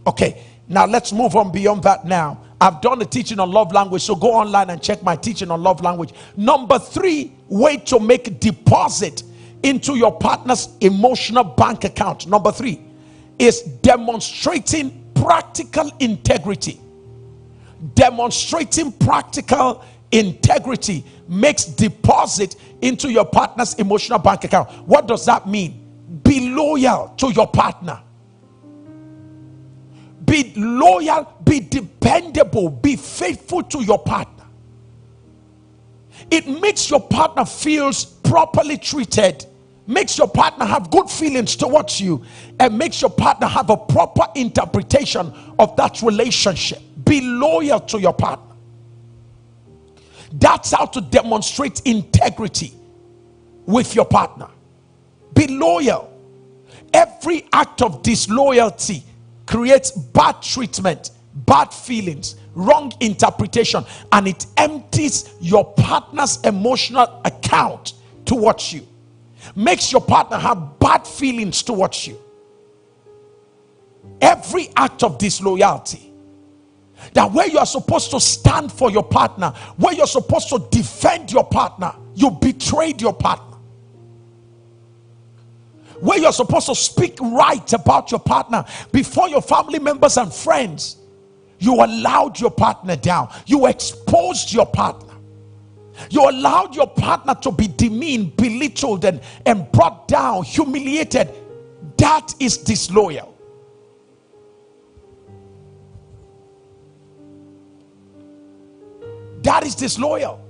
Okay, now let's move on beyond that now. I've done a teaching on love language, so go online and check my teaching on love language. Number 3 way to make a deposit into your partner's emotional bank account. Number 3 is demonstrating practical integrity. Demonstrating practical integrity makes deposit into your partner's emotional bank account. What does that mean? Be loyal to your partner. Be loyal, be dependable, be faithful to your partner. It makes your partner feels properly treated, makes your partner have good feelings towards you, and makes your partner have a proper interpretation of that relationship. Be loyal to your partner. That's how to demonstrate integrity with your partner. Be loyal. Every act of disloyalty creates bad treatment, bad feelings, wrong interpretation, and it empties your partner's emotional account towards you. Makes your partner have bad feelings towards you. Every act of disloyalty, that where you are supposed to stand for your partner, where you're supposed to defend your partner, you betrayed your partner. Where you're supposed to speak right about your partner before your family members and friends, you allowed your partner down. You exposed your partner. You allowed your partner to be demeaned, belittled, and brought down, humiliated. That is disloyal. That is disloyal.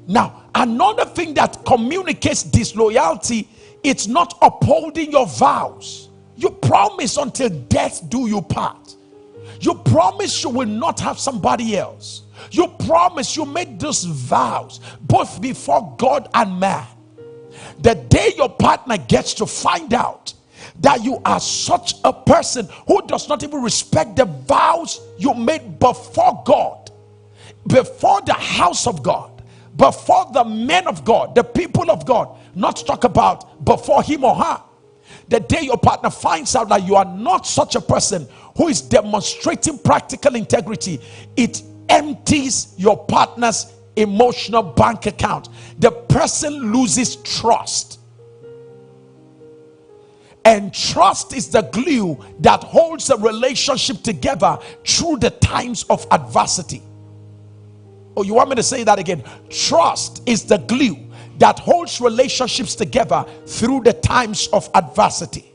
Now, another thing that communicates disloyalty, it's not upholding your vows. You promise until death do you part. You promise you will not have somebody else. You promise, you made those vows both before God and man. The day your partner gets to find out that you are such a person who does not even respect the vows you made before God, before the house of God, before the men of God, the people of God, not to talk about before him or her. The day your partner finds out that you are not such a person who is demonstrating practical integrity, it empties your partner's emotional bank account. The person loses trust. And trust is the glue that holds a relationship together through the times of adversity. Oh, you want me to say that again? Trust is the glue that holds relationships together through the times of adversity.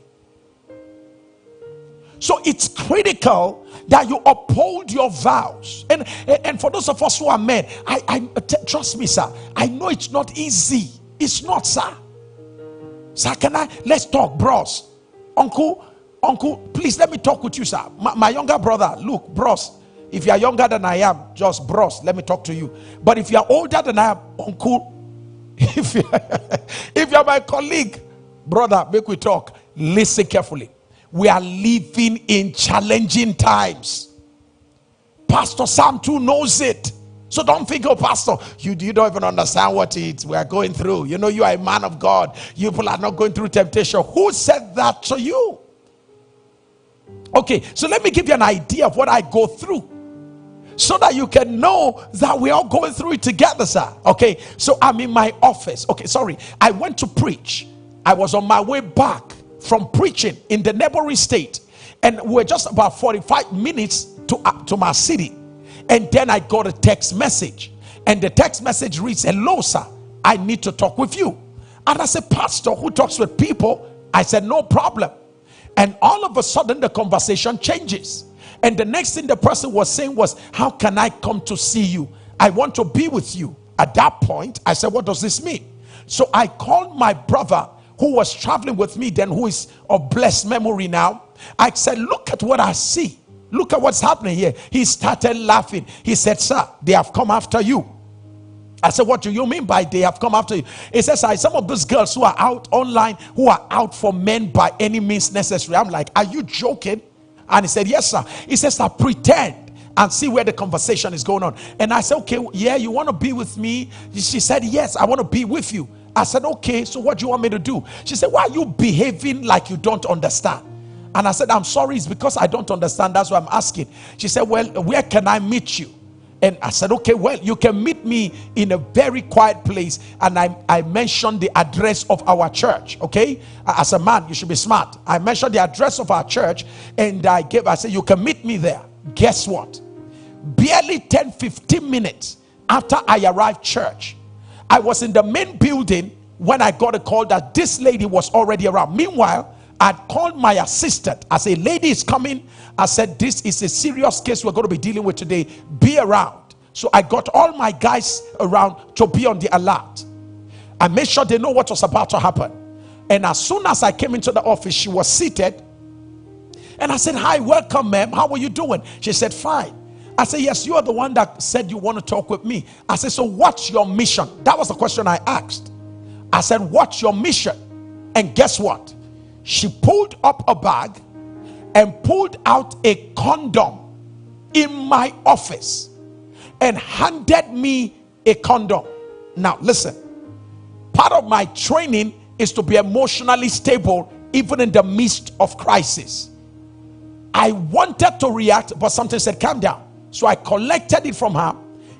So it's critical that you uphold your vows. And for those of us who are men, trust me, sir, I know it's not easy. It's not, sir. Sir, let's talk, bros. Uncle, please let me talk with you, sir. My younger brother, look, bros. If you are younger than I am, just bros, let me talk to you. But if you are older than I am, uncle, if you are my colleague, brother, make we talk. Listen carefully. We are living in challenging times. Pastor Sam too knows it. So don't think, oh, pastor, you don't even understand what we are going through. You know, you are a man of God. You people are not going through temptation. Who said that to you? Okay, so let me give you an idea of what I go through, so that you can know that we're all going through it together, sir. Okay, so I'm in my office. Okay, sorry, I went to preach. I was on my way back from preaching in the neighboring state, and we're just about 45 minutes to my city. And then I got a text message, and the text message reads, "Hello, sir, I need to talk with you." And I said, "Pastor, who talks with people?" I said, "No problem." And all of a sudden the conversation changes, and the next thing the person was saying was, "How can I come to see you? I want to be with you." At that point I said, "What does this mean?" So I called my brother who was traveling with me then, who is of blessed memory now. I said, "Look at what I see. Look at what's happening here." He started laughing. He said, "Sir, they have come after you." I said, "What do you mean by they have come after you?" He says, "Some of those girls who are out online, who are out for men by any means necessary." I'm like, "Are you joking?" And he said, "Yes, sir." He says, "I pretend and see where the conversation is going on." And I said, "Okay, yeah, you want to be with me?" She said, "Yes, I want to be with you." I said, "Okay, so what do you want me to do?" She said, "Why are you behaving like you don't understand?" And I said, "I'm sorry, it's because I don't understand. That's why I'm asking." She said, "Well, where can I meet you?" And I said, "Okay, well, you can meet me in a very quiet place." And I mentioned the address of our church. Okay, as a man, you should be smart. I mentioned the address of our church, and I said, "You can meet me there." Guess what? Barely 10-15 minutes after I arrived church, I was in the main building when I got a call that this lady was already around. Meanwhile, I'd called my assistant. I said, "Lady is coming." I said, "This is a serious case we're going to be dealing with today. Be around." So I got all my guys around to be on the alert. I made sure they know what was about to happen. And as soon as I came into the office, she was seated. And I said, "Hi, welcome, ma'am. How are you doing?" She said, "Fine." I said, "Yes, you are the one that said you want to talk with me." I said, "So what's your mission?" That was the question I asked. I said, "What's your mission?" And guess what? She pulled up a bag and pulled out a condom in my office and handed me a condom. Now listen, part of my training is to be emotionally stable even in the midst of crisis. I wanted to react, but something said, "Calm down." So I collected it from her,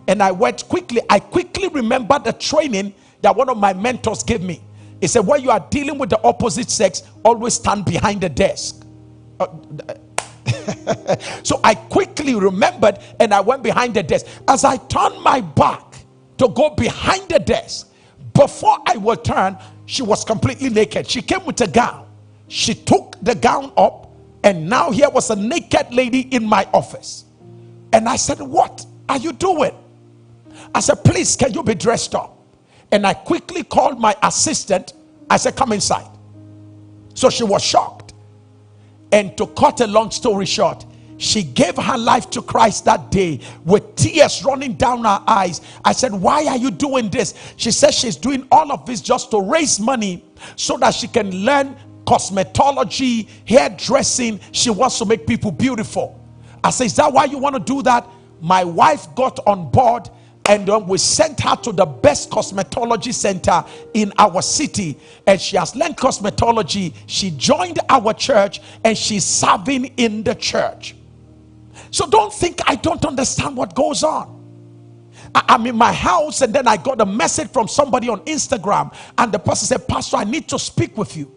and I went quickly. I quickly remembered the training that one of my mentors gave me. He said, "When you are dealing with the opposite sex, always stand behind the desk." So I quickly remembered, and I went behind the desk. As I turned my back to go behind the desk, before I would turn, she was completely naked. She came with a gown. She took the gown up, and now here was a naked lady in my office. And I said, "What are you doing?" I said, "Please, can you be dressed up?" And I quickly called my assistant. I said, "Come inside." So she was shocked. And to cut a long story short, she gave her life to Christ that day with tears running down her eyes. I said, "Why are you doing this?" She said she's doing all of this just to raise money so that she can learn cosmetology, hairdressing. She wants to make people beautiful. I said, "Is that why you want to do that?" My wife got on board, and we sent her to the best cosmetology center in our city, and she has learned cosmetology. She joined our church, and she's serving in the church. So don't think I don't understand what goes on. I'm in my house, and then I got a message from somebody on Instagram, and the person said, "Pastor, I need to speak with you."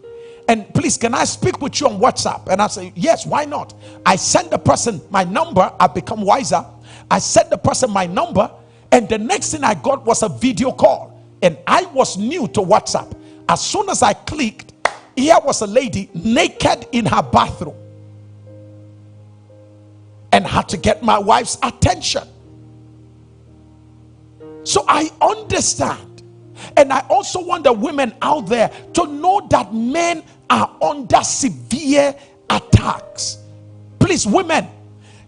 and please, can I speak with you on WhatsApp? And I say, yes, why not? I send the person my number. I've become wiser. I sent the person my number, and the next thing I got was a video call. And I was new to WhatsApp. As soon as I clicked, here was a lady naked in her bathroom, and had to get my wife's attention. So I understand. And I also want the women out there to know that men are under severe attacks. Please, women,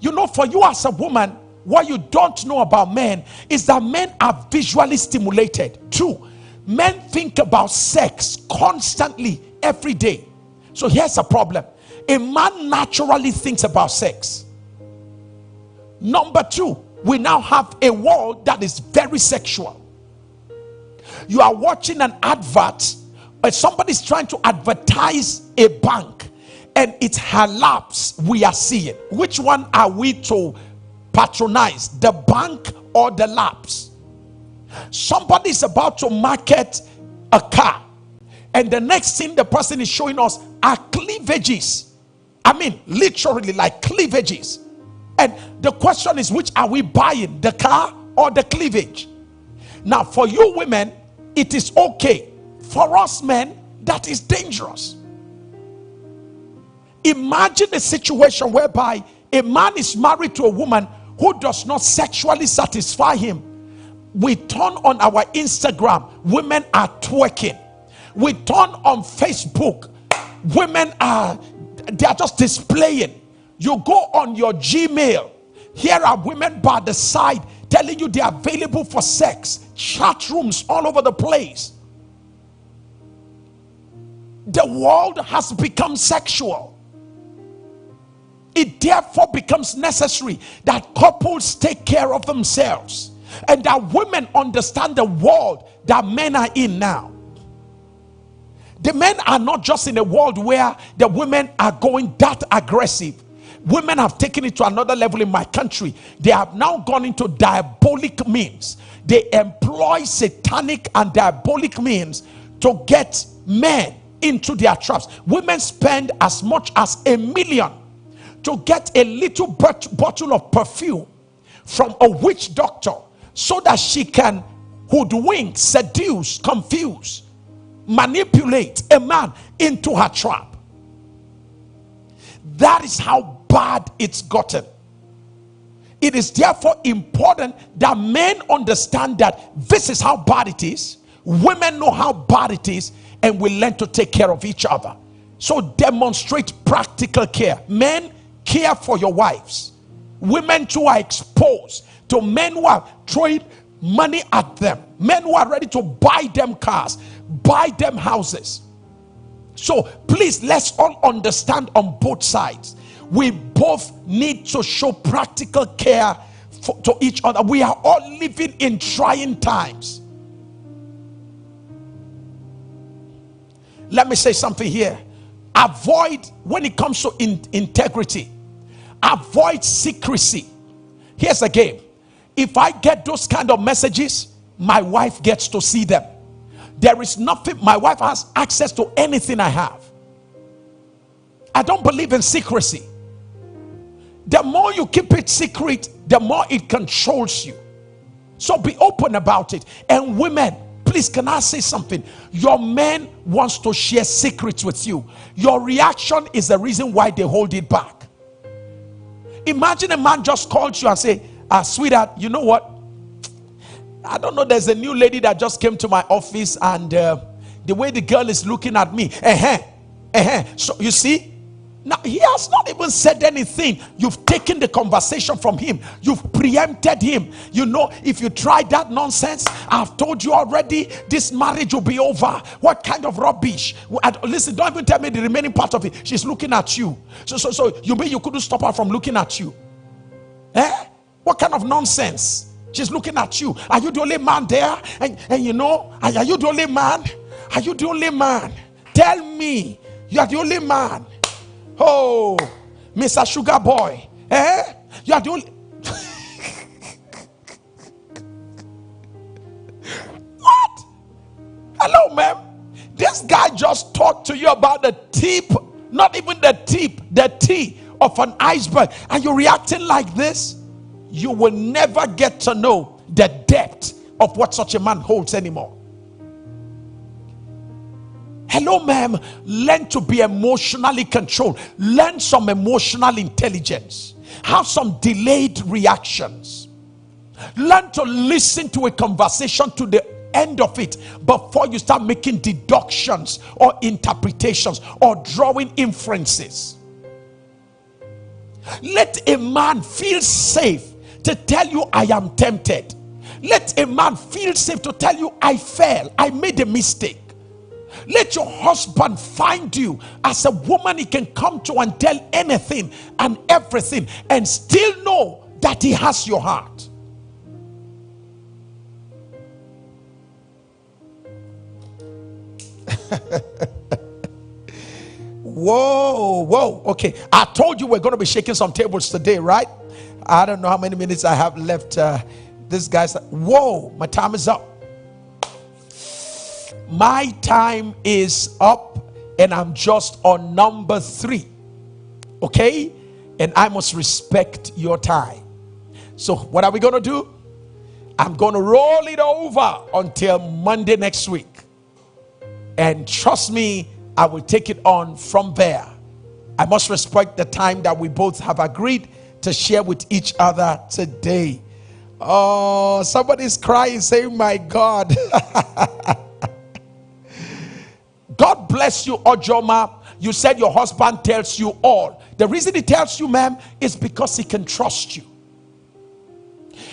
you know, for you as a woman, what you don't know about men is that men are visually stimulated. Two, men think about sex constantly every day. So here's a problem. A man naturally thinks about sex. Number two, we now have a world that is very sexual. You are watching an advert, but somebody's trying to advertise a bank, and it's her laps we are seeing. Which one are we to patronize, the bank or the laps? Somebody's about to market a car, and the next thing the person is showing us are cleavages. I mean, literally like cleavages. And the question is, which are we buying, the car or the cleavage? Now, for you women, it is okay. For us men, that is dangerous. Imagine a situation whereby a man is married to a woman who does not sexually satisfy him. We turn on our Instagram, women are twerking. We turn on Facebook, women are just displaying. You go on your Gmail, here are women by the side telling you they are available for sex. Chat rooms all over the place. The world has become sexual. It therefore becomes necessary that couples take care of themselves, and that women understand the world that men are in now. The men are not just in a world where the women are going that aggressive. Women have taken it to another level in my country. They have now gone into diabolic means. They employ satanic and diabolic means to get men into their traps. Women spend as much as $1 million to get a little bottle of perfume from a witch doctor, so that she can hoodwink, seduce, confuse, manipulate a man into her trap. That is how bad it's gotten. It is therefore important that men understand that this is how bad it is. Women know how bad it is, and we learn to take care of each other. So demonstrate practical care. Men, care for your wives. Women too are exposed to men who are throwing money at them. Men who are ready to buy them cars, buy them houses. So please, let's all understand on both sides. We both need to show practical care to each other. We are all living in trying times. Let me say something here. Avoid, when it comes to integrity, avoid secrecy. Here's a game. If I get those kind of messages, my wife gets to see them. There is nothing, my wife has access to anything I have. I don't believe in secrecy. The more you keep it secret, the more it controls you. So be open about it. And women, please, can I say something? Your man wants to share secrets with you. Your reaction is the reason why they hold it back. Imagine a man just called you and say, sweetheart, you know what? I don't know, there's a new lady that just came to my office, and the way the girl is looking at me, so you see, now he has not even said anything. You've taken the conversation from him. You've preempted him. You know, if you try that nonsense, I've told you already, this marriage will be over. What kind of rubbish? Listen, don't even tell me the remaining part of it. She's looking at you. So you mean you couldn't stop her from looking at you? What kind of nonsense? She's looking at you. Are you the only man there? And you know, are you the only man? Are you the only man? Tell me, you are the only man. Oh, Mr. Sugar Boy. You are the only. What? Hello, ma'am. This guy just talked to you about the tip, not even the tip, the T of an iceberg, and you're reacting like this, you will never get to know the depth of what such a man holds anymore. Hello, ma'am. Learn to be emotionally controlled. Learn some emotional intelligence. Have some delayed reactions. Learn to listen to a conversation to the end of it before you start making deductions or interpretations or drawing inferences. Let a man feel safe to tell you, I am tempted. Let a man feel safe to tell you, I fell, I made a mistake. Let your husband find you as a woman he can come to and tell anything and everything and still know that he has your heart. Whoa. Okay, I told you we're going to be shaking some tables today, right? I don't know how many minutes I have left. This guy's like, whoa, my time is up. My time is up, and I'm just on number 3. Okay? And I must respect your time. So what are we going to do? I'm going to roll it over until Monday next week. And trust me, I will take it on from there. I must respect the time that we both have agreed to share with each other today. Oh, somebody's crying, saying, my God. God bless you, Ojoma. You said your husband tells you all. The reason he tells you, ma'am, is because he can trust you.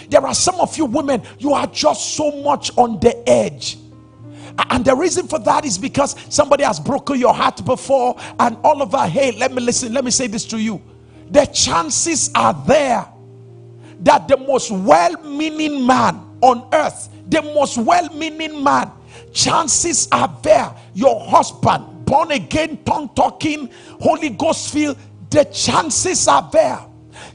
There are some of you women, you are just so much on the edge. And the reason for that is because somebody has broken your heart before, and all of that, hey, let me say this to you. The chances are there that the most well-meaning man on earth, the most well-meaning man, chances are there, your husband, born again, tongue talking, Holy Ghost filled, the chances are there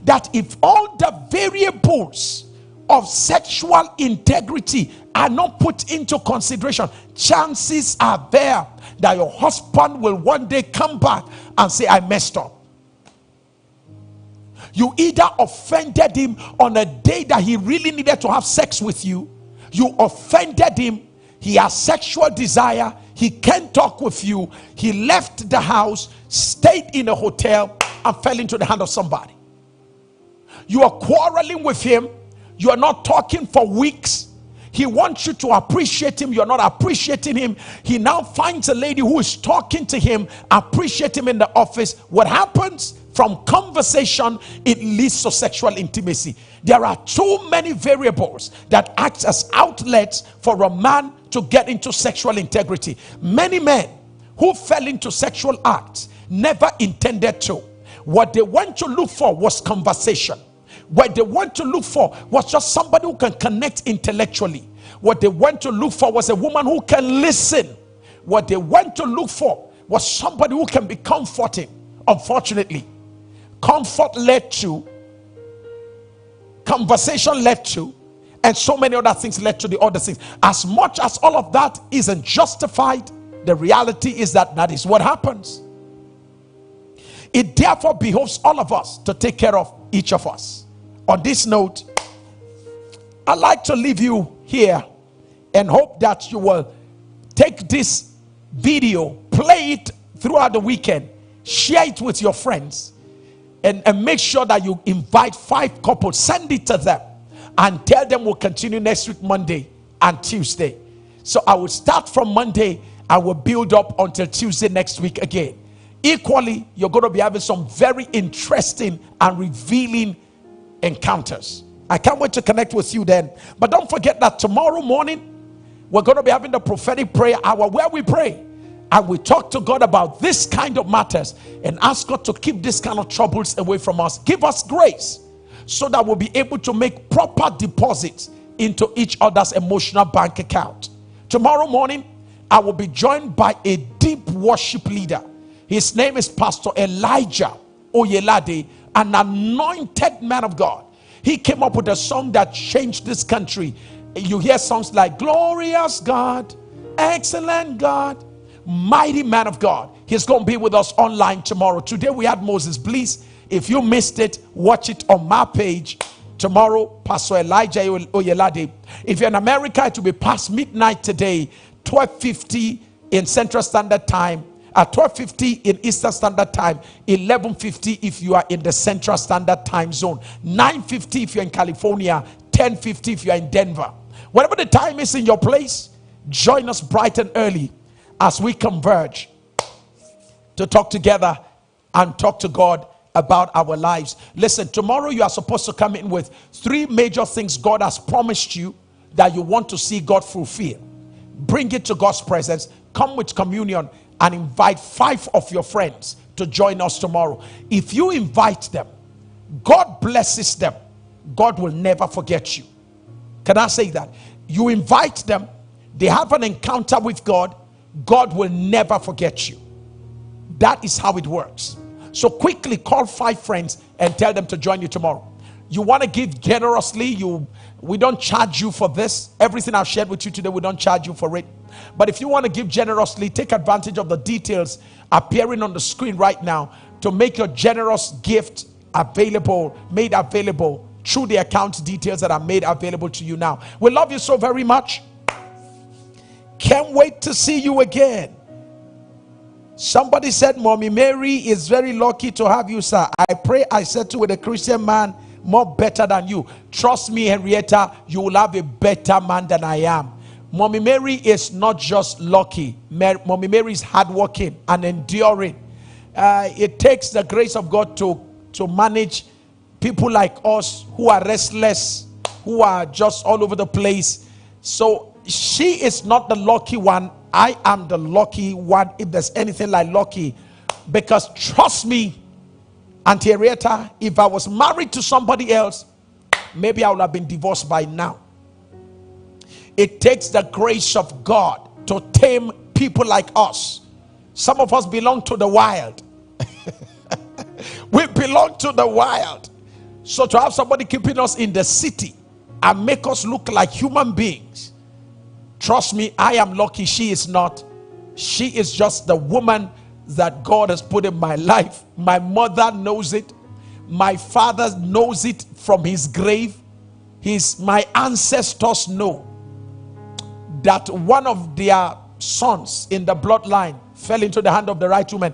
that if all the variables of sexual integrity are not put into consideration, chances are there that your husband will one day come back and say, I messed up. You either offended him on a day that he really needed to have sex with you, you offended him, he has sexual desire, he can't talk with you, he left the house, stayed in a hotel, and fell into the hand of somebody. You are quarreling with him, you are not talking for weeks. He wants you to appreciate him, you're not appreciating him. He now finds a lady who is talking to him, appreciate him in the office. What happens? From conversation, it leads to sexual intimacy. There are too many variables that act as outlets for a man to get into sexual integrity. Many men who fell into sexual acts never intended to. What they went to look for was conversation. What they went to look for was just somebody who can connect intellectually. What they went to look for was a woman who can listen. What they went to look for was somebody who can be comforting. Unfortunately, comfort led to, conversation led to, and so many other things led to the other things. As much as all of that isn't justified, the reality is that that is what happens. It therefore behoves all of us to take care of each of us. On this note, I'd like to leave you here and hope that you will take this video, play it throughout the weekend, share it with your friends, and make sure that you invite 5 couples, send it to them, and tell them we'll continue next week, Monday and Tuesday. So I will start from Monday, I will build up until Tuesday next week again. Equally, you're going to be having some very interesting and revealing encounters. I can't wait to connect with you then. But don't forget that tomorrow morning, we're going to be having the prophetic prayer hour where we pray and we talk to God about this kind of matters and ask God to keep this kind of troubles away from us. Give us grace so that we'll be able to make proper deposits into each other's emotional bank account. Tomorrow morning, I will be joined by a deep worship leader. His name is Pastor Elijah Oyelade, an anointed man of God. He came up with a song that changed this country. You hear songs like Glorious God, Excellent God, mighty man of God. He's going to be with us online tomorrow. Today we had Moses. Please, if you missed it, watch it on my page. Tomorrow, Pastor Elijah Oyelade. If you're in America, it will be past midnight today, 12:50 in Central Standard Time, at 12:50 in Eastern Standard Time, 11:50 if you are in the Central Standard Time Zone, 9:50 if you're in California, 10:50 if you're in Denver. Whatever the time is in your place, join us bright and early as we converge to talk together and talk to God about our lives. Listen, tomorrow you are supposed to come in with 3 major things God has promised you that you want to see God fulfill. Bring it to God's presence, come with communion, and invite 5 of your friends to join us tomorrow. If you invite them, God blesses them. God will never forget you. Can I say that? You invite them, they have an encounter with God, God will never forget you. That is how it works. So quickly call 5 friends and tell them to join you tomorrow. You want to give generously, we don't charge you for this. Everything I've shared with you today, we don't charge you for it. But if you want to give generously, take advantage of the details appearing on the screen right now to make your generous gift available, made available through the account details that are made available to you now. We love you so very much. Can't wait to see you again. Somebody said, Mommy Mary is very lucky to have you, sir. I pray I settle with a Christian man more better than you. Trust me, Henrietta, you will have a better man than I am. Mommy Mary is not just lucky. Mommy Mary is hardworking and enduring. It takes the grace of God to manage people like us who are restless, who are just all over the place. So she is not the lucky one. I am the lucky one, if there's anything like lucky. Because trust me, Auntie Henrietta, if I was married to somebody else, maybe I would have been divorced by now. It takes the grace of God to tame people like us. Some of us belong to the wild. We belong to the wild. So to have somebody keeping us in the city and make us look like human beings, trust me, I am lucky. She is not. She is just the woman that God has put in my life. My mother knows it. My father knows it from his grave. My ancestors know that one of their sons in the bloodline fell into the hand of the right woman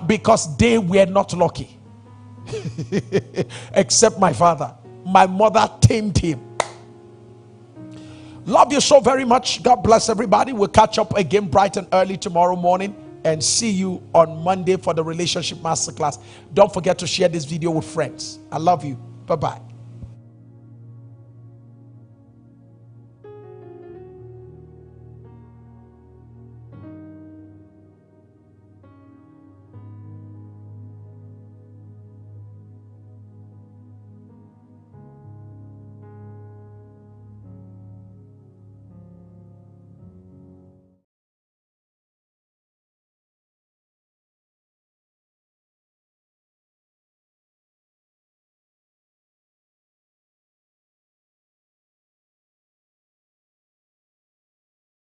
because they were not lucky. Except my father. My mother tamed him. Love you so very much. God bless everybody. We'll catch up again bright and early tomorrow morning and see you on Monday for the Relationship Masterclass. Don't forget to share this video with friends. I love you. Bye-bye.